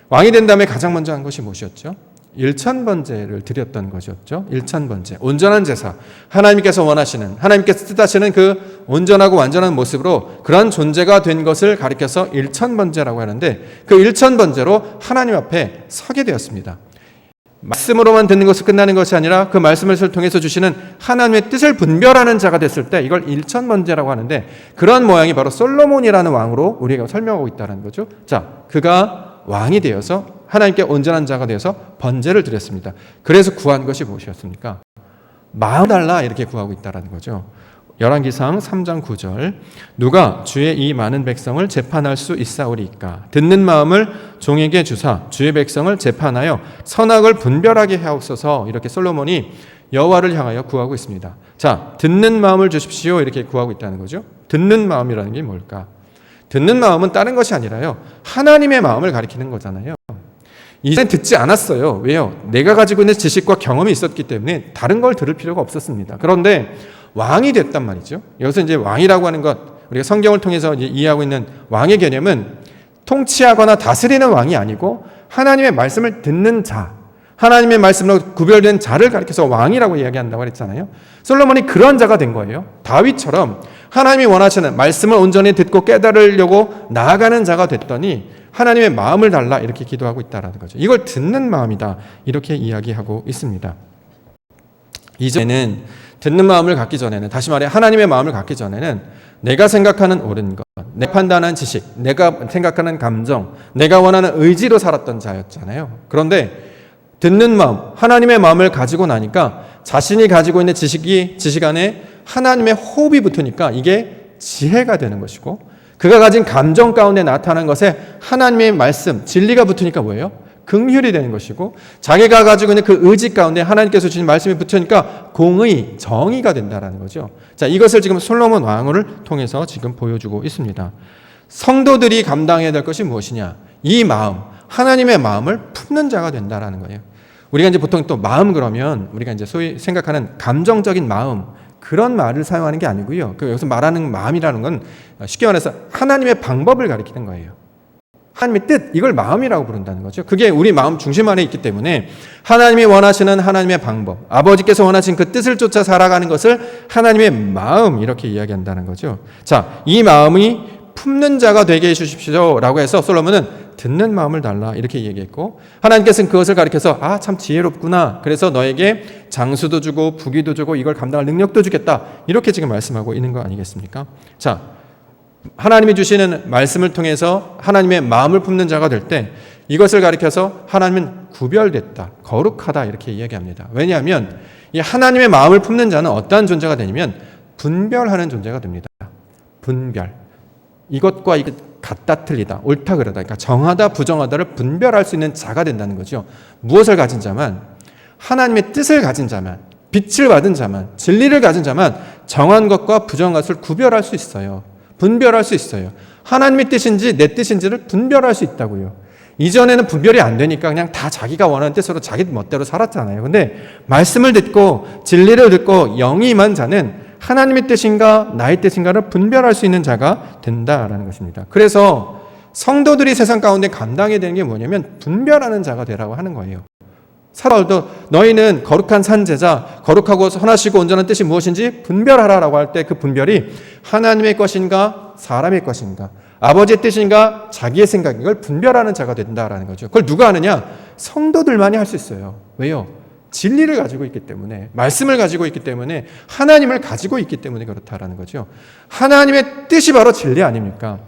S1: 왕이 된 다음에 가장 먼저 한 것이 무엇이었죠? 일천번제를 드렸던 것이었죠. 일천번제, 온전한 제사, 하나님께서 원하시는, 하나님께서 뜻하시는 그 온전하고 완전한 모습으로 그런 존재가 된 것을 가리켜서 일천번제라고 하는데 그 일천번제로 하나님 앞에 서게 되었습니다. 말씀으로만 듣는 것을 끝나는 것이 아니라 그 말씀을 통해서 주시는 하나님의 뜻을 분별하는 자가 됐을 때 이걸 일천번제라고 하는데 그런 모양이 바로 솔로몬이라는 왕으로 우리가 설명하고 있다는 거죠. 자, 그가 왕이 되어서 하나님께 온전한 자가 되어서 번제를 드렸습니다. 그래서 구한 것이 무엇이었습니까? 마음 달라 이렇게 구하고 있다는 거죠. 열왕기상 3장 9절 누가 주의 이 많은 백성을 재판할 수 있사오리까 듣는 마음을 종에게 주사 주의 백성을 재판하여 선악을 분별하게 하옵소서 이렇게 솔로몬이 여호와를 향하여 구하고 있습니다. 자, 듣는 마음을 주십시오 이렇게 구하고 있다는 거죠. 듣는 마음이라는 게 뭘까? 듣는 마음은 다른 것이 아니라요, 하나님의 마음을 가리키는 거잖아요. 이제는 듣지 않았어요. 왜요? 내가 가지고 있는 지식과 경험이 있었기 때문에 다른 걸 들을 필요가 없었습니다. 그런데 왕이 됐단 말이죠. 여기서 이제 왕이라고 하는 것, 우리가 성경을 통해서 이제 이해하고 있는 왕의 개념은 통치하거나 다스리는 왕이 아니고 하나님의 말씀을 듣는 자, 하나님의 말씀으로 구별된 자를 가리켜서 왕이라고 이야기한다고 했잖아요. 솔로몬이 그런 자가 된 거예요. 다윗처럼 하나님이 원하시는 말씀을 온전히 듣고 깨달으려고 나아가는 자가 됐더니 하나님의 마음을 달라 이렇게 기도하고 있다라는 거죠. 이걸 듣는 마음이다 이렇게 이야기하고 있습니다. 이전에는 듣는 마음을 갖기 전에는, 다시 말해 하나님의 마음을 갖기 전에는 내가 생각하는 옳은 것, 내가 판단한 지식, 내가 생각하는 감정, 내가 원하는 의지로 살았던 자였잖아요. 그런데 듣는 마음, 하나님의 마음을 가지고 나니까 자신이 가지고 있는 지식 안에 하나님의 호흡이 붙으니까 이게 지혜가 되는 것이고, 그가 가진 감정 가운데 나타나는 것에 하나님의 말씀, 진리가 붙으니까 뭐예요? 긍휼이 되는 것이고, 자기가 가지고 있는 그 의지 가운데 하나님께서 주신 말씀이 붙으니까 공의, 정의가 된다라는 거죠. 자, 이것을 지금 솔로몬 왕을 통해서 지금 보여주고 있습니다. 성도들이 감당해야 될 것이 무엇이냐? 이 마음, 하나님의 마음을 품는 자가 된다라는 거예요. 우리가 이제 보통 또 마음 그러면 우리가 이제 소위 생각하는 감정적인 마음, 그런 말을 사용하는 게 아니고요. 여기서 말하는 마음이라는 건 쉽게 말해서 하나님의 방법을 가리키는 거예요. 하나님의 뜻, 이걸 마음이라고 부른다는 거죠. 그게 우리 마음 중심 안에 있기 때문에 하나님이 원하시는 하나님의 방법, 아버지께서 원하신 그 뜻을 쫓아 살아가는 것을 하나님의 마음, 이렇게 이야기한다는 거죠. 자, 이 마음이 품는 자가 되게 해주십시오 라고 해서 솔로몬은 듣는 마음을 달라 이렇게 얘기했고, 하나님께서는 그것을 가리켜서 참 지혜롭구나, 그래서 너에게 장수도 주고 부귀도 주고 이걸 감당할 능력도 주겠다, 이렇게 지금 말씀하고 있는 거 아니겠습니까? 자, 하나님이 주시는 말씀을 통해서 하나님의 마음을 품는 자가 될 때 이것을 가리켜서 하나님은 구별됐다, 거룩하다 이렇게 이야기합니다. 왜냐하면 이 하나님의 마음을 품는 자는 어떠한 존재가 되냐면 분별하는 존재가 됩니다. 분별. 이것과 이것 같다 틀리다, 옳다 그르다, 그러니까 정하다 부정하다를 분별할 수 있는 자가 된다는 거죠. 무엇을 가진 자만? 하나님의 뜻을 가진 자만, 빛을 받은 자만, 진리를 가진 자만 정한 것과 부정한 것을 구별할 수 있어요. 분별할 수 있어요. 하나님의 뜻인지 내 뜻인지를 분별할 수 있다고요. 이전에는 분별이 안 되니까 그냥 다 자기가 원하는 뜻으로 자기 멋대로 살았잖아요. 근데 말씀을 듣고 진리를 듣고 영이 임한 자는 하나님의 뜻인가 나의 뜻인가를 분별할 수 있는 자가 된다라는 것입니다. 그래서 성도들이 세상 가운데 감당해야 되는 게 뭐냐면 분별하는 자가 되라고 하는 거예요. 사도도 너희는 거룩한 산제자, 거룩하고 선하시고 온전한 뜻이 무엇인지 분별하라라고 할 때 그 분별이 하나님의 것인가 사람의 것인가, 아버지의 뜻인가 자기의 생각인 걸 분별하는 자가 된다라는 거죠. 그걸 누가 하느냐? 성도들만이 할 수 있어요. 왜요? 진리를 가지고 있기 때문에, 말씀을 가지고 있기 때문에, 하나님을 가지고 있기 때문에 그렇다라는 거죠. 하나님의 뜻이 바로 진리 아닙니까?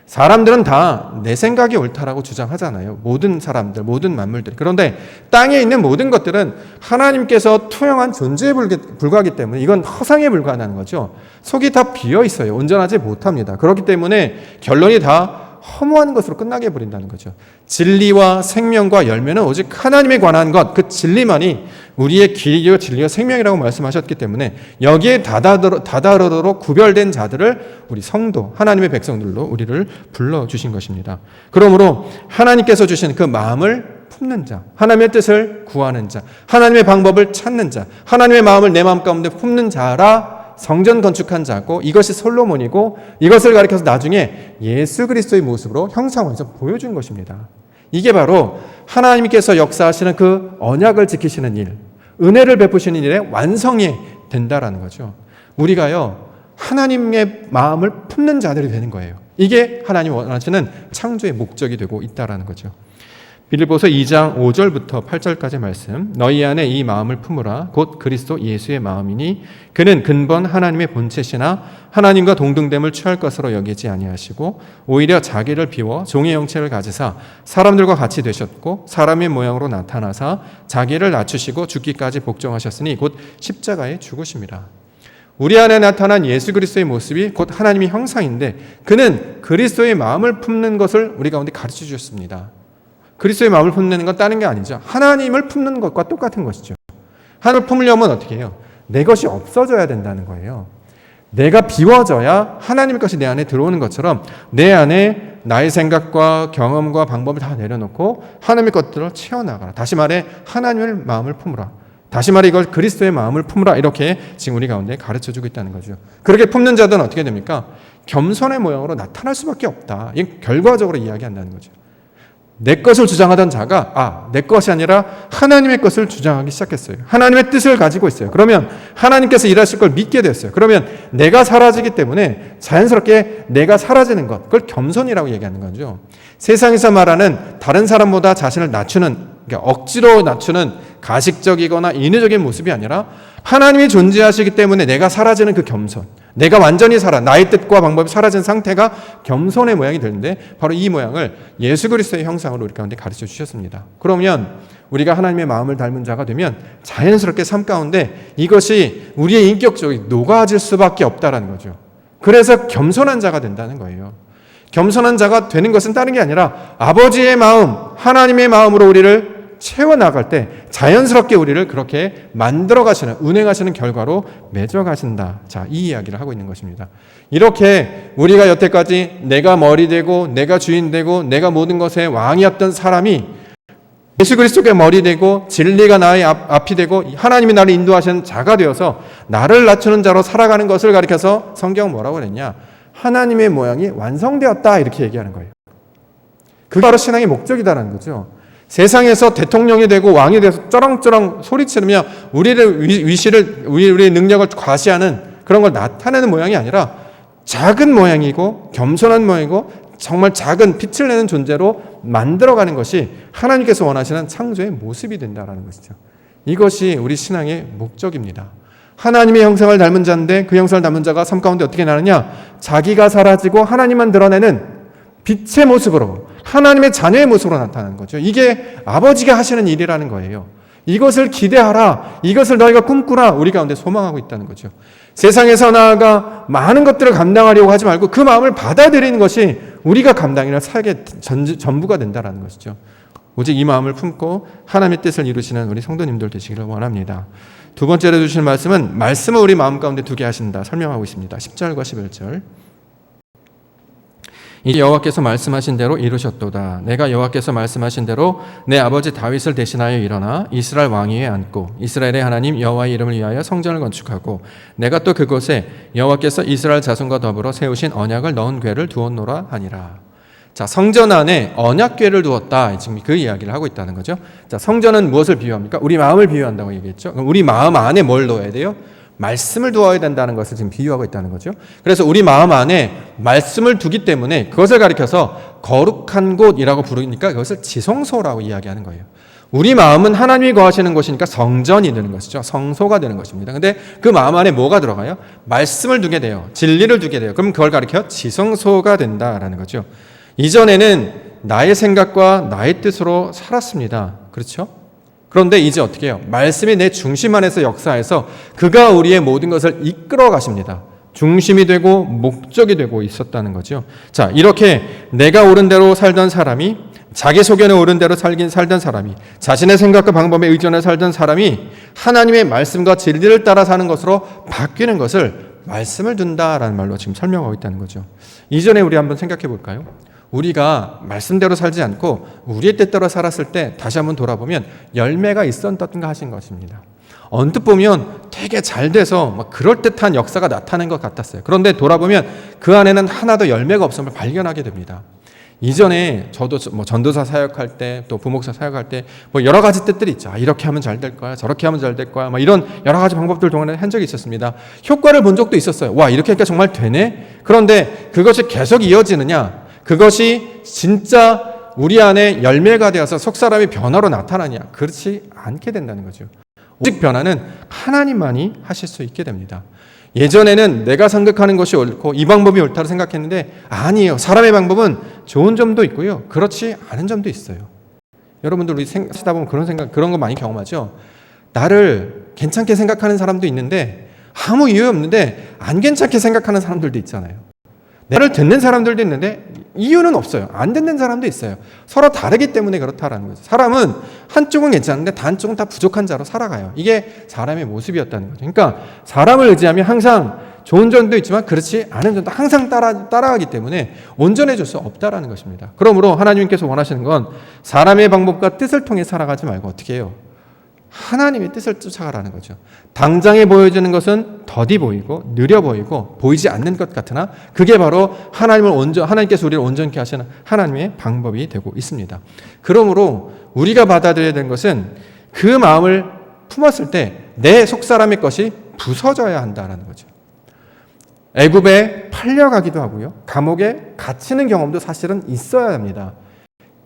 S1: 사람들은 다 내 생각이 옳다라고 주장하잖아요. 모든 사람들, 모든 만물들. 그런데 땅에 있는 모든 것들은 하나님께서 투영한 존재에 불과하기 때문에 이건 허상에 불과하다는 거죠. 속이 다 비어 있어요. 온전하지 못합니다. 그렇기 때문에 결론이 다 허무한 것으로 끝나게 해버린다는 거죠. 진리와 생명과 열매는 오직 하나님에 관한 것, 그 진리만이 우리의 길이요 진리와 생명이라고 말씀하셨기 때문에 여기에 다다르도록 구별된 자들을 우리 성도, 하나님의 백성들로 우리를 불러주신 것입니다. 그러므로 하나님께서 주신 그 마음을 품는 자, 하나님의 뜻을 구하는 자, 하나님의 방법을 찾는 자, 하나님의 마음을 내 마음 가운데 품는 자라 성전 건축한 자고, 이것이 솔로몬이고, 이것을 가리켜서 나중에 예수 그리스도의 모습으로 형상화해서 보여준 것입니다. 이게 바로 하나님께서 역사하시는 그 언약을 지키시는 일, 은혜를 베푸시는 일의 완성이 된다라는 거죠. 우리가요 하나님의 마음을 품는 자들이 되는 거예요. 이게 하나님 원하시는 창조의 목적이 되고 있다라는 거죠. 빌립보서 2장 5절부터 8절까지 말씀, 너희 안에 이 마음을 품으라 곧 그리스도 예수의 마음이니 그는 근본 하나님의 본체시나 하나님과 동등됨을 취할 것으로 여기지 아니하시고 오히려 자기를 비워 종의 형체를 가지사 사람들과 같이 되셨고 사람의 모양으로 나타나사 자기를 낮추시고 죽기까지 복종하셨으니 곧 십자가에 죽으심이라. 우리 안에 나타난 예수 그리스도의 모습이 곧 하나님의 형상인데 그는 그리스도의 마음을 품는 것을 우리 가운데 가르쳐 주셨습니다. 그리스도의 마음을 품는 건 다른 게 아니죠. 하나님을 품는 것과 똑같은 것이죠. 하나님을 품으려면 어떻게 해요? 내 것이 없어져야 된다는 거예요. 내가 비워져야 하나님의 것이 내 안에 들어오는 것처럼 내 안에 나의 생각과 경험과 방법을 다 내려놓고 하나님의 것들을 채워나가라. 다시 말해 하나님의 마음을 품으라. 다시 말해 이걸 그리스도의 마음을 품으라. 이렇게 지금 우리 가운데 가르쳐주고 있다는 거죠. 그렇게 품는 자들은 어떻게 됩니까? 겸손의 모양으로 나타날 수밖에 없다. 이게 결과적으로 이야기한다는 거죠. 내 것을 주장하던 자가 내 것이 아니라 하나님의 것을 주장하기 시작했어요. 하나님의 뜻을 가지고 있어요. 그러면 하나님께서 일하실 걸 믿게 됐어요. 그러면 내가 사라지기 때문에 자연스럽게 내가 사라지는 것, 그걸 겸손이라고 얘기하는 거죠. 세상에서 말하는 다른 사람보다 자신을 낮추는, 그러니까 억지로 낮추는 가식적이거나 인위적인 모습이 아니라 하나님이 존재하시기 때문에 내가 사라지는 그 겸손, 내가 완전히 나의 뜻과 방법이 사라진 상태가 겸손의 모양이 되는데, 바로 이 모양을 예수 그리스도의 형상으로 우리 가운데 가르쳐 주셨습니다. 그러면 우리가 하나님의 마음을 닮은 자가 되면 자연스럽게 삶 가운데 이것이 우리의 인격적이 녹아질 수밖에 없다라는 거죠. 그래서 겸손한 자가 된다는 거예요. 겸손한 자가 되는 것은 다른 게 아니라 아버지의 마음, 하나님의 마음으로 우리를 채워나갈 때 자연스럽게 우리를 그렇게 만들어가시는, 운행하시는 결과로 맺어가신다. 자, 이 이야기를 하고 있는 것입니다. 이렇게 우리가 여태까지 내가 머리 되고 내가 주인 되고 내가 모든 것의 왕이었던 사람이 예수 그리스도의 머리 되고 진리가 나의 앞이 되고 하나님이 나를 인도하시는 자가 되어서 나를 낮추는 자로 살아가는 것을 가리켜서 성경은 뭐라고 그랬냐? 하나님의 모양이 완성되었다, 이렇게 얘기하는 거예요. 그게 바로 신앙의 목적이다라는 거죠. 세상에서 대통령이 되고 왕이 돼서 쩌렁쩌렁 소리치르며 우리의 능력을 과시하는 그런 걸 나타내는 모양이 아니라 작은 모양이고 겸손한 모양이고 정말 작은 빛을 내는 존재로 만들어가는 것이 하나님께서 원하시는 창조의 모습이 된다는 것이죠. 이것이 우리 신앙의 목적입니다. 하나님의 형상을 닮은 자인데 그 형상을 닮은 자가 삶 가운데 어떻게 나느냐? 자기가 사라지고 하나님만 드러내는 빛의 모습으로, 하나님의 자녀의 모습으로 나타나는 거죠. 이게 아버지가 하시는 일이라는 거예요. 이것을 기대하라, 이것을 너희가 꿈꾸라, 우리 가운데 소망하고 있다는 거죠. 세상에서 나아가 많은 것들을 감당하려고 하지 말고 그 마음을 받아들이는 것이 우리가 감당이나 사역의 전부가 된다는 것이죠. 오직 이 마음을 품고 하나님의 뜻을 이루시는 우리 성도님들 되시기를 원합니다. 두 번째로 주실 말씀은 말씀을 우리 마음 가운데 두게 하신다 설명하고 있습니다. 10절과 11절. 이 여호와께서 말씀하신 대로 이루셨도다. 내가 여호와께서 말씀하신 대로 내 아버지 다윗을 대신하여 일어나 이스라엘 왕위에 앉고 이스라엘의 하나님 여호와의 이름을 위하여 성전을 건축하고 내가 또 그곳에 여호와께서 이스라엘 자손과 더불어 세우신 언약을 넣은 궤를 두었노라 하니라. 자, 성전 안에 언약궤를 두었다. 지금 그 이야기를 하고 있다는 거죠. 자, 성전은 무엇을 비유합니까? 우리 마음을 비유한다고 얘기했죠. 그럼 우리 마음 안에 뭘 넣어야 돼요? 말씀을 두어야 된다는 것을 지금 비유하고 있다는 거죠. 그래서 우리 마음 안에 말씀을 두기 때문에 그것을 가리켜서 거룩한 곳이라고 부르니까 그것을 지성소라고 이야기하는 거예요. 우리 마음은 하나님이 거하시는 곳이니까 성전이 되는 것이죠. 성소가 되는 것입니다. 근데 그 마음 안에 뭐가 들어가요? 말씀을 두게 돼요. 진리를 두게 돼요. 그럼 그걸 가리켜 지성소가 된다라는 거죠. 이전에는 나의 생각과 나의 뜻으로 살았습니다. 그렇죠? 그런데 이제 어떻게 해요? 말씀이 내 중심 안에서 역사해서 그가 우리의 모든 것을 이끌어 가십니다. 중심이 되고 목적이 되고 있었다는 거죠. 자, 이렇게 내가 옳은 대로 살던 사람이, 자기 소견에 옳은 대로 살던 사람이, 자신의 생각과 방법에 의존해 살던 사람이 하나님의 말씀과 진리를 따라 사는 것으로 바뀌는 것을 말씀을 둔다라는 말로 지금 설명하고 있다는 거죠. 이전에 우리 한번 생각해 볼까요? 우리가 말씀대로 살지 않고 우리의 뜻대로 살았을 때 다시 한번 돌아보면 열매가 있었던가 하신 것입니다. 언뜻 보면 되게 잘 돼서 막 그럴듯한 역사가 나타난 것 같았어요. 그런데 돌아보면 그 안에는 하나도 열매가 없음을 발견하게 됩니다. 이전에 저도 뭐 전도사 사역할 때 또 부목사 사역할 때 뭐 여러 가지 뜻들이 있죠. 이렇게 하면 잘 될 거야, 저렇게 하면 잘 될 거야, 막 이런 여러 가지 방법들 동안에 한 적이 있었습니다. 효과를 본 적도 있었어요. 와, 이렇게 하니까 정말 되네. 그런데 그것이 계속 이어지느냐? 그것이 진짜 우리 안에 열매가 되어서 속사람의 변화로 나타나냐? 그렇지 않게 된다는 거죠. 오직 변화는 하나님만이 하실 수 있게 됩니다. 예전에는 내가 생각하는 것이 옳고 이 방법이 옳다고 생각했는데 아니에요. 사람의 방법은 좋은 점도 있고요, 그렇지 않은 점도 있어요. 여러분들 우리 하시다 보면 그런 거 많이 경험하죠. 나를 괜찮게 생각하는 사람도 있는데 아무 이유 없는데 안 괜찮게 생각하는 사람들도 있잖아요. 나를 듣는 사람들도 있는데 이유는 없어요. 안 듣는 사람도 있어요. 서로 다르기 때문에 그렇다라는 거죠. 사람은 한쪽은 괜찮은데 한쪽은 다 부족한 자로 살아가요. 이게 사람의 모습이었다는 거죠. 그러니까 사람을 의지하면 항상 좋은 점도 있지만 그렇지 않은 점도 항상 따라가기 때문에 온전해질 수 없다라는 것입니다. 그러므로 하나님께서 원하시는 건 사람의 방법과 뜻을 통해 살아가지 말고 어떻게 해요? 하나님의 뜻을 쫓아가라는 거죠. 당장에 보여지는 것은 더디 보이고 느려 보이고 보이지 않는 것 같으나 그게 바로 하나님께서 우리를 온전케 하시는 하나님의 방법이 되고 있습니다. 그러므로 우리가 받아들여야 되는 것은 그 마음을 품었을 때 내 속사람의 것이 부서져야 한다는 거죠. 애굽에 팔려가기도 하고요. 감옥에 갇히는 경험도 사실은 있어야 합니다.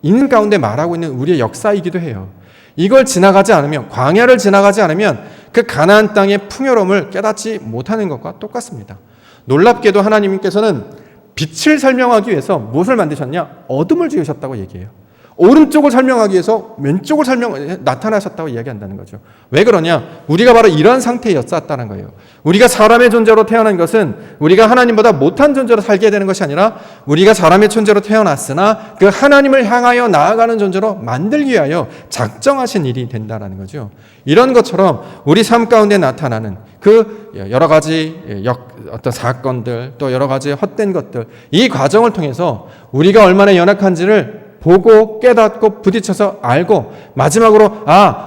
S1: 있는 가운데 말하고 있는 우리의 역사이기도 해요. 이걸 지나가지 않으면, 광야를 지나가지 않으면 그 가나안 땅의 풍요로움을 깨닫지 못하는 것과 똑같습니다. 놀랍게도 하나님께서는 빛을 설명하기 위해서 무엇을 만드셨냐? 어둠을 지으셨다고 얘기해요. 오른쪽을 설명하기 위해서 왼쪽을 나타나셨다고 이야기한다는 거죠. 왜 그러냐? 우리가 바로 이런 상태였었다는 거예요. 우리가 사람의 존재로 태어난 것은 우리가 하나님보다 못한 존재로 살게 되는 것이 아니라 우리가 사람의 존재로 태어났으나 그 하나님을 향하여 나아가는 존재로 만들기 위하여 작정하신 일이 된다는 거죠. 이런 것처럼 우리 삶 가운데 나타나는 그 여러 가지 어떤 사건들 또 여러 가지 헛된 것들 이 과정을 통해서 우리가 얼마나 연약한지를 보고 깨닫고 부딪혀서 알고 마지막으로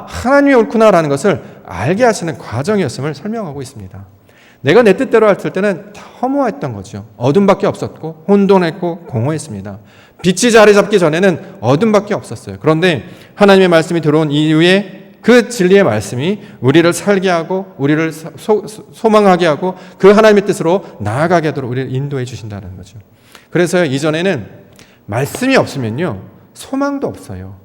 S1: 하나님이 옳구나라는 것을 알게 하시는 과정이었음을 설명하고 있습니다. 내가 내 뜻대로 했을 때는 다 허무했던 거죠. 어둠밖에 없었고 혼돈했고 공허했습니다. 빛이 자리 잡기 전에는 어둠밖에 없었어요. 그런데 하나님의 말씀이 들어온 이후에 그 진리의 말씀이 우리를 살게 하고 우리를 소망하게 하고 그 하나님의 뜻으로 나아가게 하도록 우리를 인도해 주신다는 거죠. 그래서 이전에는 말씀이 없으면요 소망도 없어요.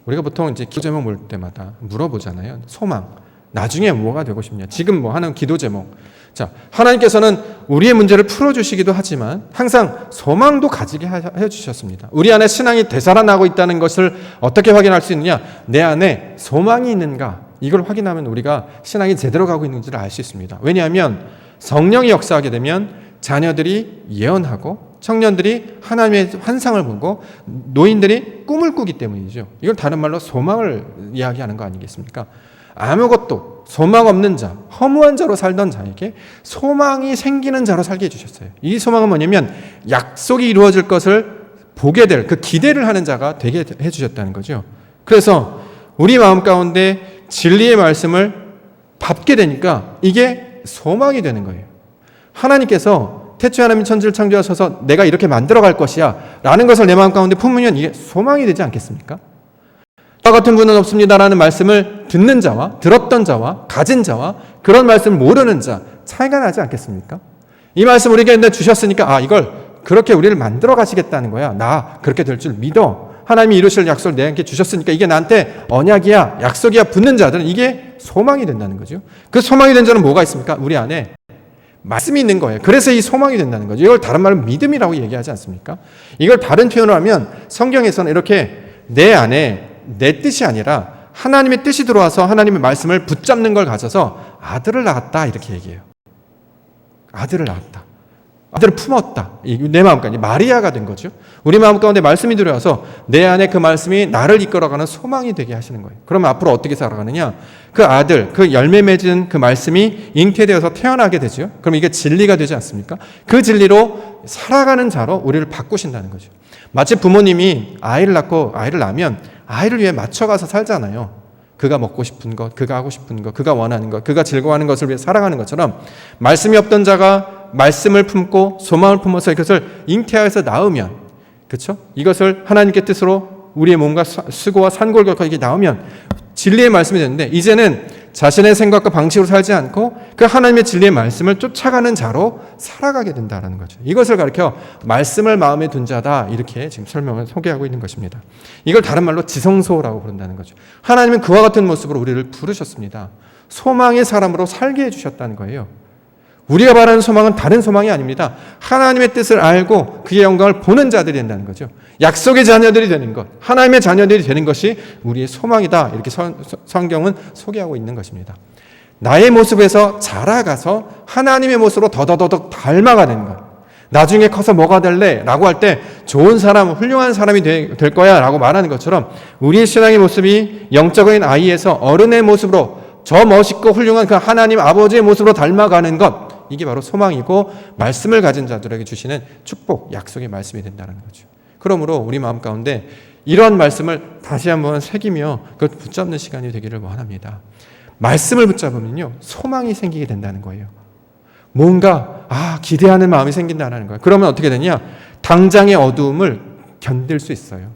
S1: 우리가 보통 이제 기도 제목 볼 때마다 물어보잖아요. 소망. 나중에 뭐가 되고 싶냐? 지금 뭐 하는 기도 제목. 자, 하나님께서는 우리의 문제를 풀어주시기도 하지만 항상 소망도 가지게 해주셨습니다. 우리 안에 신앙이 되살아나고 있다는 것을 어떻게 확인할 수 있느냐? 내 안에 소망이 있는가? 이걸 확인하면 우리가 신앙이 제대로 가고 있는지를 알 수 있습니다. 왜냐하면 성령이 역사하게 되면 자녀들이 예언하고 청년들이 하나님의 환상을 보고 노인들이 꿈을 꾸기 때문이죠. 이걸 다른 말로 소망을 이야기하는 거 아니겠습니까? 아무것도 소망 없는 자, 허무한 자로 살던 자에게 소망이 생기는 자로 살게 해주셨어요. 이 소망은 뭐냐면 약속이 이루어질 것을 보게 될 그 기대를 하는 자가 되게 해주셨다는 거죠. 그래서 우리 마음 가운데 진리의 말씀을 받게 되니까 이게 소망이 되는 거예요. 하나님께서 태초에 하나님 천지를 창조하셔서 내가 이렇게 만들어갈 것이야 라는 것을 내 마음 가운데 품으면 이게 소망이 되지 않겠습니까? 저와 같은 분은 없습니다라는 말씀을 듣는 자와 들었던 자와 가진 자와 그런 말씀을 모르는 자 차이가 나지 않겠습니까? 이 말씀 우리에게 주셨으니까 이걸 그렇게 우리를 만들어 가시겠다는 거야. 나 그렇게 될 줄 믿어. 하나님이 이루실 약속을 내게 주셨으니까 이게 나한테 언약이야 약속이야 붙는 자들은 이게 소망이 된다는 거죠. 그 소망이 된 자는 뭐가 있습니까? 우리 안에 말씀이 있는 거예요. 그래서 이 소망이 된다는 거죠. 이걸 다른 말로 믿음이라고 얘기하지 않습니까? 이걸 다른 표현으로 하면 성경에서는 이렇게 내 안에 내 뜻이 아니라 하나님의 뜻이 들어와서 하나님의 말씀을 붙잡는 걸 가져서 아들을 낳았다 이렇게 얘기해요. 아들을 낳았다. 아들을 품었다. 내 마음 가운데 마리아가 된 거죠. 우리 마음 가운데 말씀이 들어와서 내 안에 그 말씀이 나를 이끌어가는 소망이 되게 하시는 거예요. 그러면 앞으로 어떻게 살아가느냐? 그 아들, 그 열매 맺은 그 말씀이 잉태되어서 태어나게 되죠. 그럼 이게 진리가 되지 않습니까? 그 진리로 살아가는 자로 우리를 바꾸신다는 거죠. 마치 부모님이 아이를 낳고 아이를 낳으면 아이를 위해 맞춰가서 살잖아요. 그가 먹고 싶은 것, 그가 하고 싶은 것, 그가 원하는 것, 그가 즐거워하는 것을 위해 살아가는 것처럼 말씀이 없던 자가 말씀을 품고 소망을 품어서 이것을 잉태하여서 낳으면, 그렇죠? 이것을 하나님께 뜻으로 우리의 몸과 수고와 산골 결코 이게 나오면 진리의 말씀이 되는데 이제는 자신의 생각과 방식으로 살지 않고 그 하나님의 진리의 말씀을 쫓아가는 자로 살아가게 된다는 거죠. 이것을 가리켜 말씀을 마음에 둔 자다 이렇게 지금 설명을 소개하고 있는 것입니다. 이걸 다른 말로 지성소라고 부른다는 거죠. 하나님은 그와 같은 모습으로 우리를 부르셨습니다. 소망의 사람으로 살게 해주셨다는 거예요. 우리가 바라는 소망은 다른 소망이 아닙니다. 하나님의 뜻을 알고 그의 영광을 보는 자들이 된다는 거죠. 약속의 자녀들이 되는 것, 하나님의 자녀들이 되는 것이 우리의 소망이다. 이렇게 성경은 소개하고 있는 것입니다. 나의 모습에서 자라가서 하나님의 모습으로 더더더덕 닮아가는 것. 나중에 커서 뭐가 될래? 라고 할 때 좋은 사람, 훌륭한 사람이 될 거야 라고 말하는 것처럼 우리의 신앙의 모습이 영적인 아이에서 어른의 모습으로 저 멋있고 훌륭한 그 하나님 아버지의 모습으로 닮아가는 것. 이게 바로 소망이고 말씀을 가진 자들에게 주시는 축복, 약속의 말씀이 된다는 거죠. 그러므로 우리 마음 가운데 이런 말씀을 다시 한번 새기며 그걸 붙잡는 시간이 되기를 원합니다. 말씀을 붙잡으면요, 소망이 생기게 된다는 거예요. 뭔가 기대하는 마음이 생긴다는 거예요. 그러면 어떻게 되냐? 당장의 어두움을 견딜 수 있어요.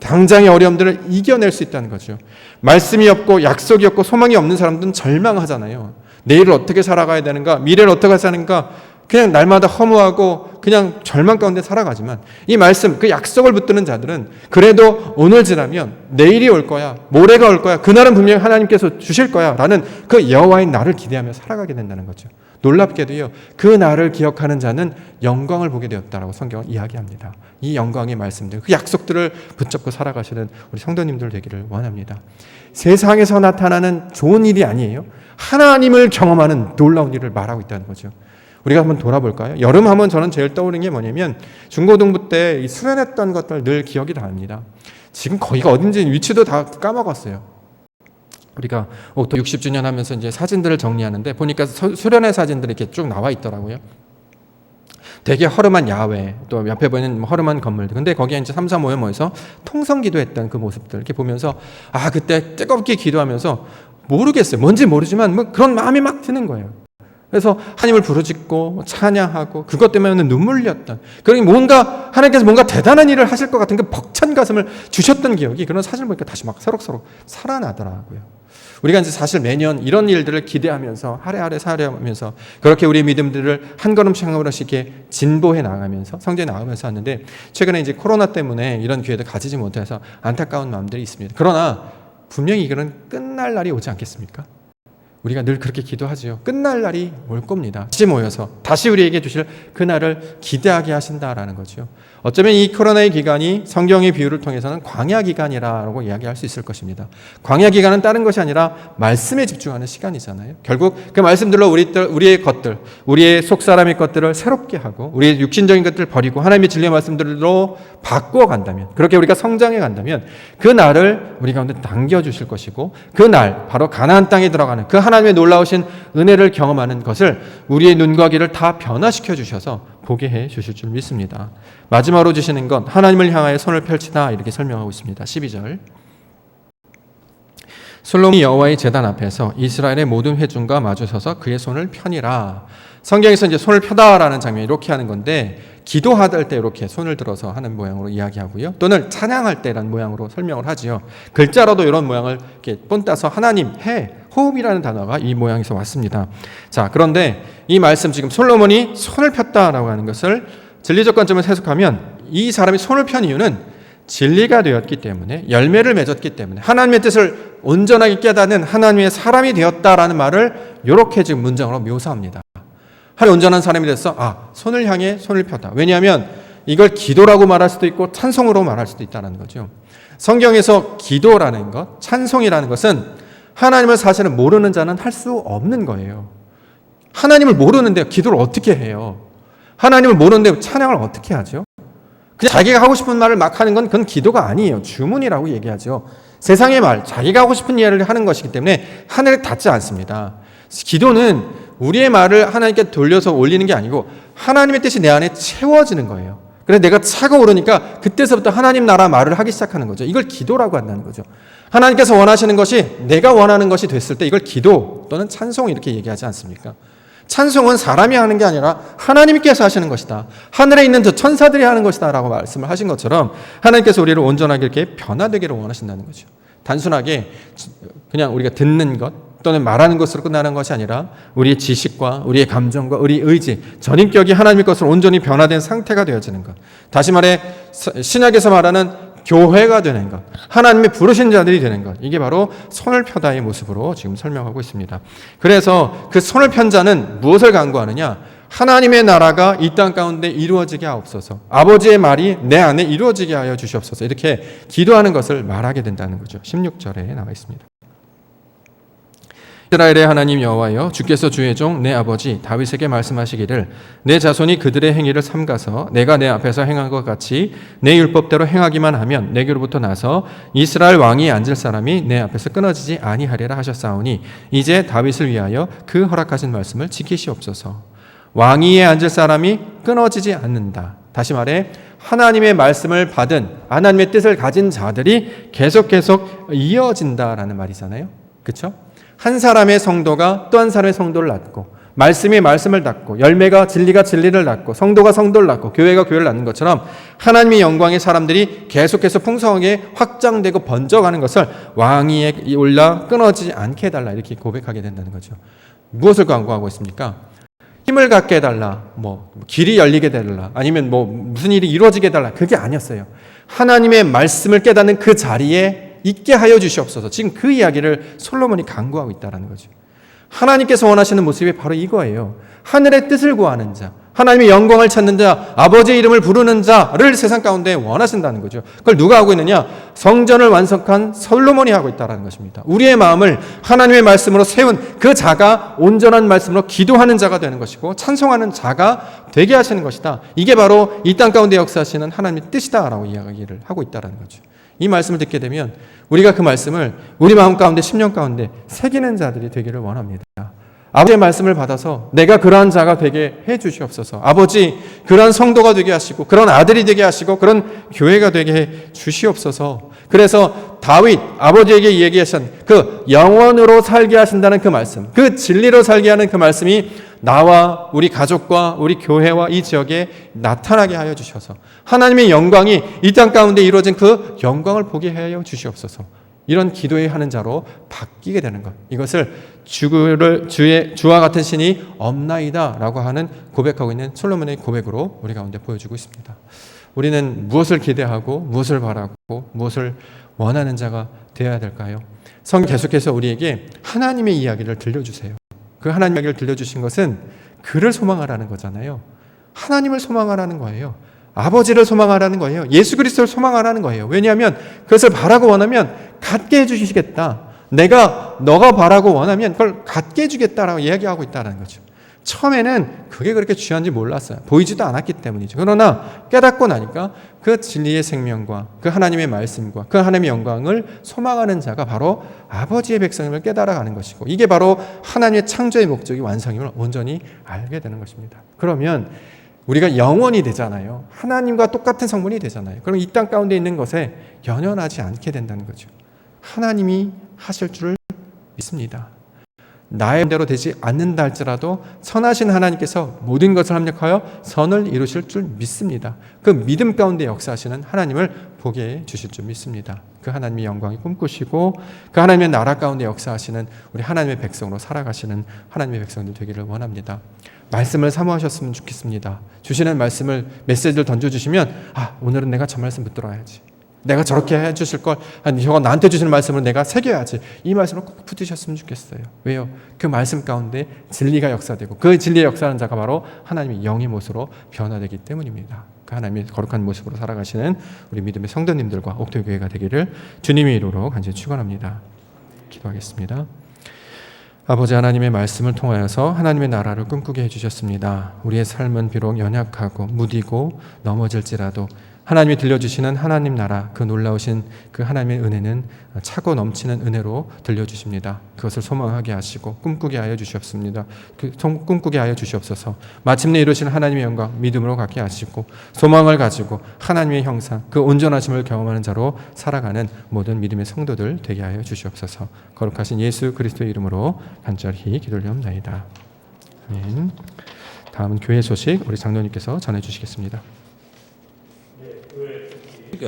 S1: 당장의 어려움들을 이겨낼 수 있다는 거죠. 말씀이 없고 약속이 없고 소망이 없는 사람들은 절망하잖아요. 내일을 어떻게 살아가야 되는가? 미래를 어떻게 사는가? 그냥 날마다 허무하고 그냥 절망 가운데 살아가지만 이 말씀, 그 약속을 붙드는 자들은 그래도 오늘 지나면 내일이 올 거야, 모레가 올 거야, 그날은 분명히 하나님께서 주실 거야 라는 그 여호와의 날을 기대하며 살아가게 된다는 거죠. 놀랍게도요, 그 날을 기억하는 자는 영광을 보게 되었다라고 성경은 이야기합니다. 이 영광의 말씀들, 그 약속들을 붙잡고 살아가시는 우리 성도님들 되기를 원합니다. 세상에서 나타나는 좋은 일이 아니에요. 하나님을 경험하는 놀라운 일을 말하고 있다는 거죠. 우리가 한번 돌아볼까요? 여름 하면 저는 제일 떠오르는 게 뭐냐면 중고등부 때 수련했던 것들 늘 기억이 납니다. 지금 거기가 어딘지 위치도 다 까먹었어요. 우리가 또 60주년 하면서 이제 사진들을 정리하는데 보니까 수련회 사진들이 이렇게 쭉 나와 있더라고요. 되게 허름한 야외, 또 옆에 보이는 허름한 건물들. 근데 거기에 이제 3, 4 모여서 통성 기도했던 그 모습들 이렇게 보면서 그때 뜨겁게 기도하면서 모르겠어요. 뭔지 모르지만 뭐 그런 마음이 막 드는 거예요. 그래서 하나님을 부르짖고 찬양하고 그것 때문에 눈물 흘렸던, 그러니까 하나님께서 뭔가 대단한 일을 하실 것 같은 그 벅찬 가슴을 주셨던 기억이 그런 사진을 보니까 다시 막 새록새록 살아나더라고요. 우리가 이제 사실 매년 이런 일들을 기대하면서 하래하래 살아가면서 그렇게 우리의 믿음들을 한 걸음씩 한 걸음씩 이렇게 진보해 나가면서 성장해 나가면서 하는데, 최근에 이제 코로나 때문에 이런 기회를 가지지 못해서 안타까운 마음들이 있습니다. 그러나 분명히 이거는 끝날 날이 오지 않겠습니까? 우리가 늘 그렇게 기도하지요. 끝날 날이 올 겁니다. 다시 모여서 다시 우리에게 주실 그날을 기대하게 하신다라는 거죠. 어쩌면 이 코로나의 기간이 성경의 비유를 통해서는 광야 기간이라고 이야기할 수 있을 것입니다. 광야 기간은 다른 것이 아니라 말씀에 집중하는 시간이잖아요. 결국 그 말씀들로 우리의 것들, 우리의 속사람의 것들을 새롭게 하고 우리의 육신적인 것들을 버리고 하나님의 진리의 말씀들로 바꾸어 간다면, 그렇게 우리가 성장해 간다면 그 날을 우리 가운데 당겨주실 것이고, 그 날 바로 가나안 땅에 들어가는 그 하나님의 놀라우신 은혜를 경험하는 것을 우리의 눈과 귀를 다 변화시켜 주셔서 보게 해 주실 줄 믿습니다. 마지막으로 주시는 건 하나님을 향하여 손을 펼치다, 이렇게 설명하고 있습니다. 12절. 솔로몬이 여호와의 제단 앞에서 이스라엘의 모든 회중과 마주서서 그의 손을 펴니라. 성경에서 이제 손을 펴다라는 장면이 이렇게 하는 건데, 기도할 때 이렇게 손을 들어서 하는 모양으로 이야기하고요. 또는 찬양할 때라는 모양으로 설명을 하지요. 글자로도 이런 모양을 이렇게 본따서 하나님, 호흡이라는 단어가 이 모양에서 왔습니다. 자, 그런데 이 말씀 지금 솔로몬이 손을 폈다라고 하는 것을 진리적 관점에서 해석하면 이 사람이 손을 편 이유는 진리가 되었기 때문에, 열매를 맺었기 때문에, 하나님의 뜻을 온전하게 깨닫는 하나님의 사람이 되었다라는 말을 이렇게 지금 문장으로 묘사합니다. 하나님 온전한 사람이 돼서 손을 향해 손을 폈다. 왜냐하면 이걸 기도라고 말할 수도 있고 찬송으로 말할 수도 있다는 거죠. 성경에서 기도라는 것, 찬송이라는 것은 하나님을 사실은 모르는 자는 할 수 없는 거예요. 하나님을 모르는데 기도를 어떻게 해요? 하나님을 모르는데 찬양을 어떻게 하죠? 그냥 자기가 하고 싶은 말을 막 하는 건 그건 기도가 아니에요. 주문이라고 얘기하죠. 세상의 말, 자기가 하고 싶은 이야기를 하는 것이기 때문에 하늘에 닿지 않습니다. 기도는 우리의 말을 하나님께 돌려서 올리는 게 아니고 하나님의 뜻이 내 안에 채워지는 거예요. 그래서 내가 차고 오르니까 그때서부터 하나님 나라 말을 하기 시작하는 거죠. 이걸 기도라고 한다는 거죠. 하나님께서 원하시는 것이 내가 원하는 것이 됐을 때 이걸 기도 또는 찬송 이렇게 얘기하지 않습니까? 찬송은 사람이 하는 게 아니라 하나님께서 하시는 것이다. 하늘에 있는 저 천사들이 하는 것이다 라고 말씀을 하신 것처럼 하나님께서 우리를 온전하게 이렇게 변화되기를 원하신다는 거죠. 단순하게 그냥 우리가 듣는 것 또는 말하는 것으로 끝나는 것이 아니라 우리의 지식과 우리의 감정과 우리의 의지, 전인격이 하나님의 것으로 온전히 변화된 상태가 되어지는 것. 다시 말해 신약에서 말하는 교회가 되는 것, 하나님의 부르신 자들이 되는 것, 이게 바로 손을 펴다의 모습으로 지금 설명하고 있습니다. 그래서 그 손을 편 자는 무엇을 강구하느냐? 하나님의 나라가 이 땅 가운데 이루어지게 하옵소서, 아버지의 말이 내 안에 이루어지게 하여 주시옵소서, 이렇게 기도하는 것을 말하게 된다는 거죠. 16절에 나와 있습니다. 이스라엘의 하나님 여호와여, 주께서 주의 종 내 아버지 다윗에게 말씀하시기를 내 자손이 그들의 행위를 삼가서 내가 내 앞에서 행한 것 같이 내 율법대로 행하기만 하면 내게로부터 나서 이스라엘 왕이 앉을 사람이 내 앞에서 끊어지지 아니하리라 하셨사오니 이제 다윗을 위하여 그 허락하신 말씀을 지키시옵소서. 왕위에 앉을 사람이 끊어지지 않는다. 다시 말해 하나님의 말씀을 받은 하나님의 뜻을 가진 자들이 계속 이어진다라는 말이잖아요. 그렇죠? 한 사람의 성도가 또 한 사람의 성도를 낳고 말씀이 말씀을 낳고 열매가 진리가 진리를 낳고 성도가 성도를 낳고 교회가 교회를 낳는 것처럼 하나님의 영광의 사람들이 계속해서 풍성하게 확장되고 번져가는 것을 왕위에 올라 끊어지지 않게 해달라 이렇게 고백하게 된다는 거죠. 무엇을 광고하고 있습니까? 힘을 갖게 해달라, 길이 열리게 해달라, 아니면 무슨 일이 이루어지게 해달라. 그게 아니었어요. 하나님의 말씀을 깨닫는 그 자리에 있게 하여 주시옵소서. 지금 그 이야기를 솔로몬이 강구하고 있다는 거죠. 하나님께서 원하시는 모습이 바로 이거예요. 하늘의 뜻을 구하는 자, 하나님의 영광을 찾는 자, 아버지의 이름을 부르는 자를 세상 가운데 원하신다는 거죠. 그걸 누가 하고 있느냐? 성전을 완성한 솔로몬이 하고 있다는 것입니다. 우리의 마음을 하나님의 말씀으로 세운 그 자가 온전한 말씀으로 기도하는 자가 되는 것이고 찬송하는 자가 되게 하시는 것이다. 이게 바로 이 땅 가운데 역사하시는 하나님의 뜻이다라고 이야기를 하고 있다는 거죠. 이 말씀을 듣게 되면 우리가 그 말씀을 우리 마음 가운데, 심령 가운데 새기는 자들이 되기를 원합니다. 아버지의 말씀을 받아서 내가 그러한 자가 되게 해 주시옵소서. 아버지, 그러한 성도가 되게 하시고 그런 아들이 되게 하시고 그런 교회가 되게 해 주시옵소서. 그래서 다윗 아버지에게 얘기하신 그 영원으로 살게 하신다는 그 말씀, 그 진리로 살게 하는 그 말씀이 나와 우리 가족과 우리 교회와 이 지역에 나타나게 하여 주셔서 하나님의 영광이 이 땅 가운데 이루어진 그 영광을 보게 하여 주시옵소서. 이런 기도에 하는 자로 바뀌게 되는 것, 이것을 주와 같은 신이 없나이다 라고 하는 고백하고 있는 솔로몬의 고백으로 우리 가운데 보여주고 있습니다. 우리는 무엇을 기대하고 무엇을 바라고 무엇을 원하는 자가 되어야 될까요? 성경 계속해서 우리에게 하나님의 이야기를 들려주세요. 그 하나님 이야기를 들려주신 것은 그를 소망하라는 거잖아요. 하나님을 소망하라는 거예요. 아버지를 소망하라는 거예요. 예수 그리스도를 소망하라는 거예요. 왜냐하면 그것을 바라고 원하면 갖게 해주시겠다. 너가 바라고 원하면 그걸 갖게 해주겠다라고 이야기하고 있다는 거죠. 처음에는 그게 그렇게 중요한지 몰랐어요. 보이지도 않았기 때문이죠. 그러나 깨닫고 나니까 그 진리의 생명과 그 하나님의 말씀과 그 하나님의 영광을 소망하는 자가 바로 아버지의 백성임을 깨달아가는 것이고, 이게 바로 하나님의 창조의 목적이 완성임을 온전히 알게 되는 것입니다. 그러면 우리가 영원이 되잖아요. 하나님과 똑같은 성분이 되잖아요. 그럼 이 땅 가운데 있는 것에 연연하지 않게 된다는 거죠. 하나님이 하실 줄을 믿습니다. 나의 대로 되지 않는다 할지라도 선하신 하나님께서 모든 것을 합력하여 선을 이루실 줄 믿습니다. 그 믿음 가운데 역사하시는 하나님을 보게 해주실 줄 믿습니다. 그 하나님의 영광이 꿈꾸시고 그 하나님의 나라 가운데 역사하시는 우리 하나님의 백성으로 살아가시는 하나님의 백성들 되기를 원합니다. 말씀을 사모하셨으면 좋겠습니다. 주시는 말씀을 메시지를 던져주시면 오늘은 내가 저 말씀 붙들어야지. 내가 저렇게 해주실 걸, 저거 나한테 주시는 말씀을 내가 새겨야지. 이 말씀을 꼭 붙으셨으면 좋겠어요. 왜요? 그 말씀 가운데 진리가 역사되고 그 진리의 역사하는 자가 바로 하나님의 영의 모습으로 변화되기 때문입니다. 그 하나님의 거룩한 모습으로 살아가시는 우리 믿음의 성도님들과 옥토교회가 되기를 주님의 이름으로 간절히 축원합니다. 기도하겠습니다. 아버지 하나님의 말씀을 통하여서 하나님의 나라를 꿈꾸게 해주셨습니다. 우리의 삶은 비록 연약하고 무디고 넘어질지라도 하나님이 들려주시는 하나님 나라, 그 놀라우신 그 하나님의 은혜는 차고 넘치는 은혜로 들려주십니다. 그것을 소망하게 하시고 꿈꾸게 하여 주시옵습니다. 꿈꾸게 하여 주시옵소서. 마침내 이루신 하나님의 영광 믿음으로 갖게 하시고 소망을 가지고 하나님의 형상, 그 온전하심을 경험하는 자로 살아가는 모든 믿음의 성도들 되게 하여 주시옵소서. 거룩하신 예수 그리스도의 이름으로 간절히 기도드리옵나이다. 아멘. 다음은 교회 소식 우리 장로님께서 전해주시겠습니다.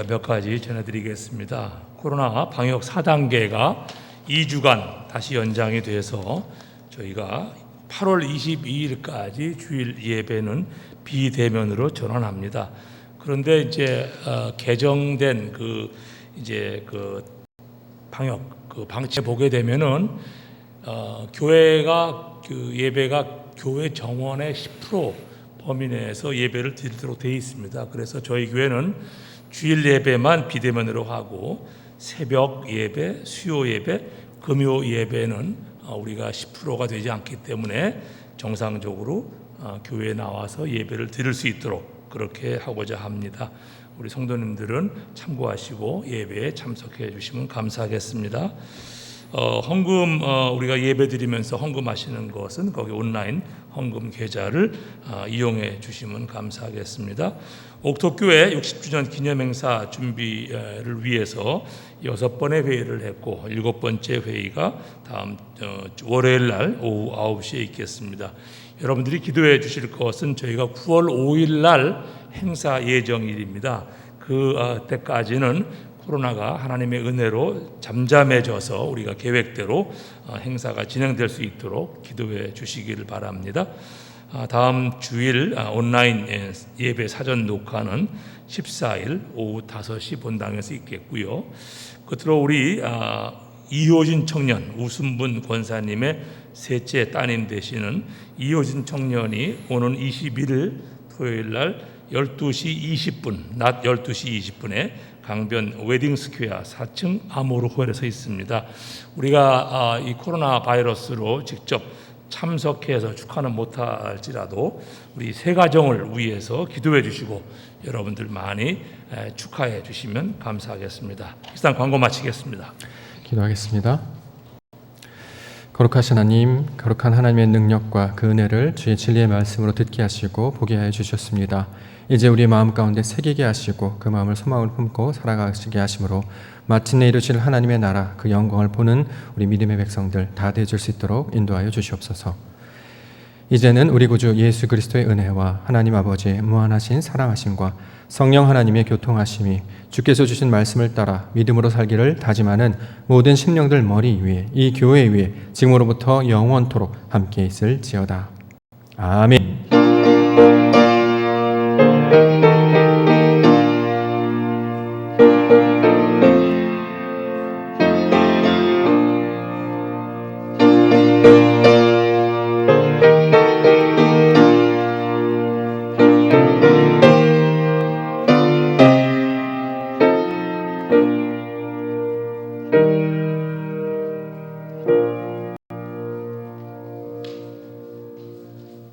S2: 몇 가지 전해드리겠습니다. 코로나 방역 4단계가 2주간 다시 연장이 돼서 저희가 8월 22일까지 주일 예배는 비대면으로 전환합니다. 그런데 이제 개정된 그 방역 방침에 보게 되면은 교회가 그 예배가 교회 정원의 10% 범위 내에서 예배를 드리도록 되어 있습니다. 그래서 저희 교회는 주일 예배만 비대면으로 하고 새벽 예배, 수요 예배, 금요 예배는 우리가 10%가 되지 않기 때문에 정상적으로 교회에 나와서 예배를 드릴 수 있도록 그렇게 하고자 합니다. 우리 성도님들은 참고하시고 예배에 참석해 주시면 감사하겠습니다. 헌금 우리가 예배드리면서 헌금하시는 것은 거기 온라인 헌금 계좌를 이용해 주시면 감사하겠습니다. 옥토교회 60주년 기념행사 준비를 위해서 6번의 회의를 했고 7번째 회의가 다음 월요일 날 오후 9시에 있겠습니다. 여러분들이 기도해 주실 것은 저희가 9월 5일 날 행사 예정일입니다. 그 때까지는 코로나가 하나님의 은혜로 잠잠해져서 우리가 계획대로 행사가 진행될 수 있도록 기도해 주시기를 바랍니다. 다음 주일 온라인 예배 사전 녹화는 14일 오후 5시 본당에서 있겠고요. 끝으로 우리 이효진 청년 우순분 권사님의 셋째 따님 되시는 이효진 청년이 오는 21일 토요일 날 12시 20분 낮 12시 20분에 강변 웨딩스퀘어 4층 아모르홀에서 있습니다. 우리가 이 코로나 바이러스로 직접 참석해서 축하는 못할지라도 우리 세 가정을 위해서 기도해 주시고 여러분들 많이 축하해 주시면 감사하겠습니다. 일단 광고 마치겠습니다.
S1: 기도하겠습니다. 거룩하신 하나님, 거룩한 하나님의 능력과 그 은혜를 주의 진리의 말씀으로 듣게 하시고 보게 하여 주셨습니다. 이제 우리 마음 가운데 새기게 하시고 그 마음을 소망을 품고 살아가시게 하심으로 마침내 이루실 하나님의 나라 그 영광을 보는 우리 믿음의 백성들 다 되어줄 수 있도록 인도하여 주시옵소서. 이제는 우리 구주 예수 그리스도의 은혜와 하나님 아버지의 무한하신 사랑하심과 성령 하나님의 교통하심이 주께서 주신 말씀을 따라 믿음으로 살기를 다짐하는 모든 심령들 머리 위에 이 교회 위에 지금으로부터 영원토록 함께 있을지어다. 아멘.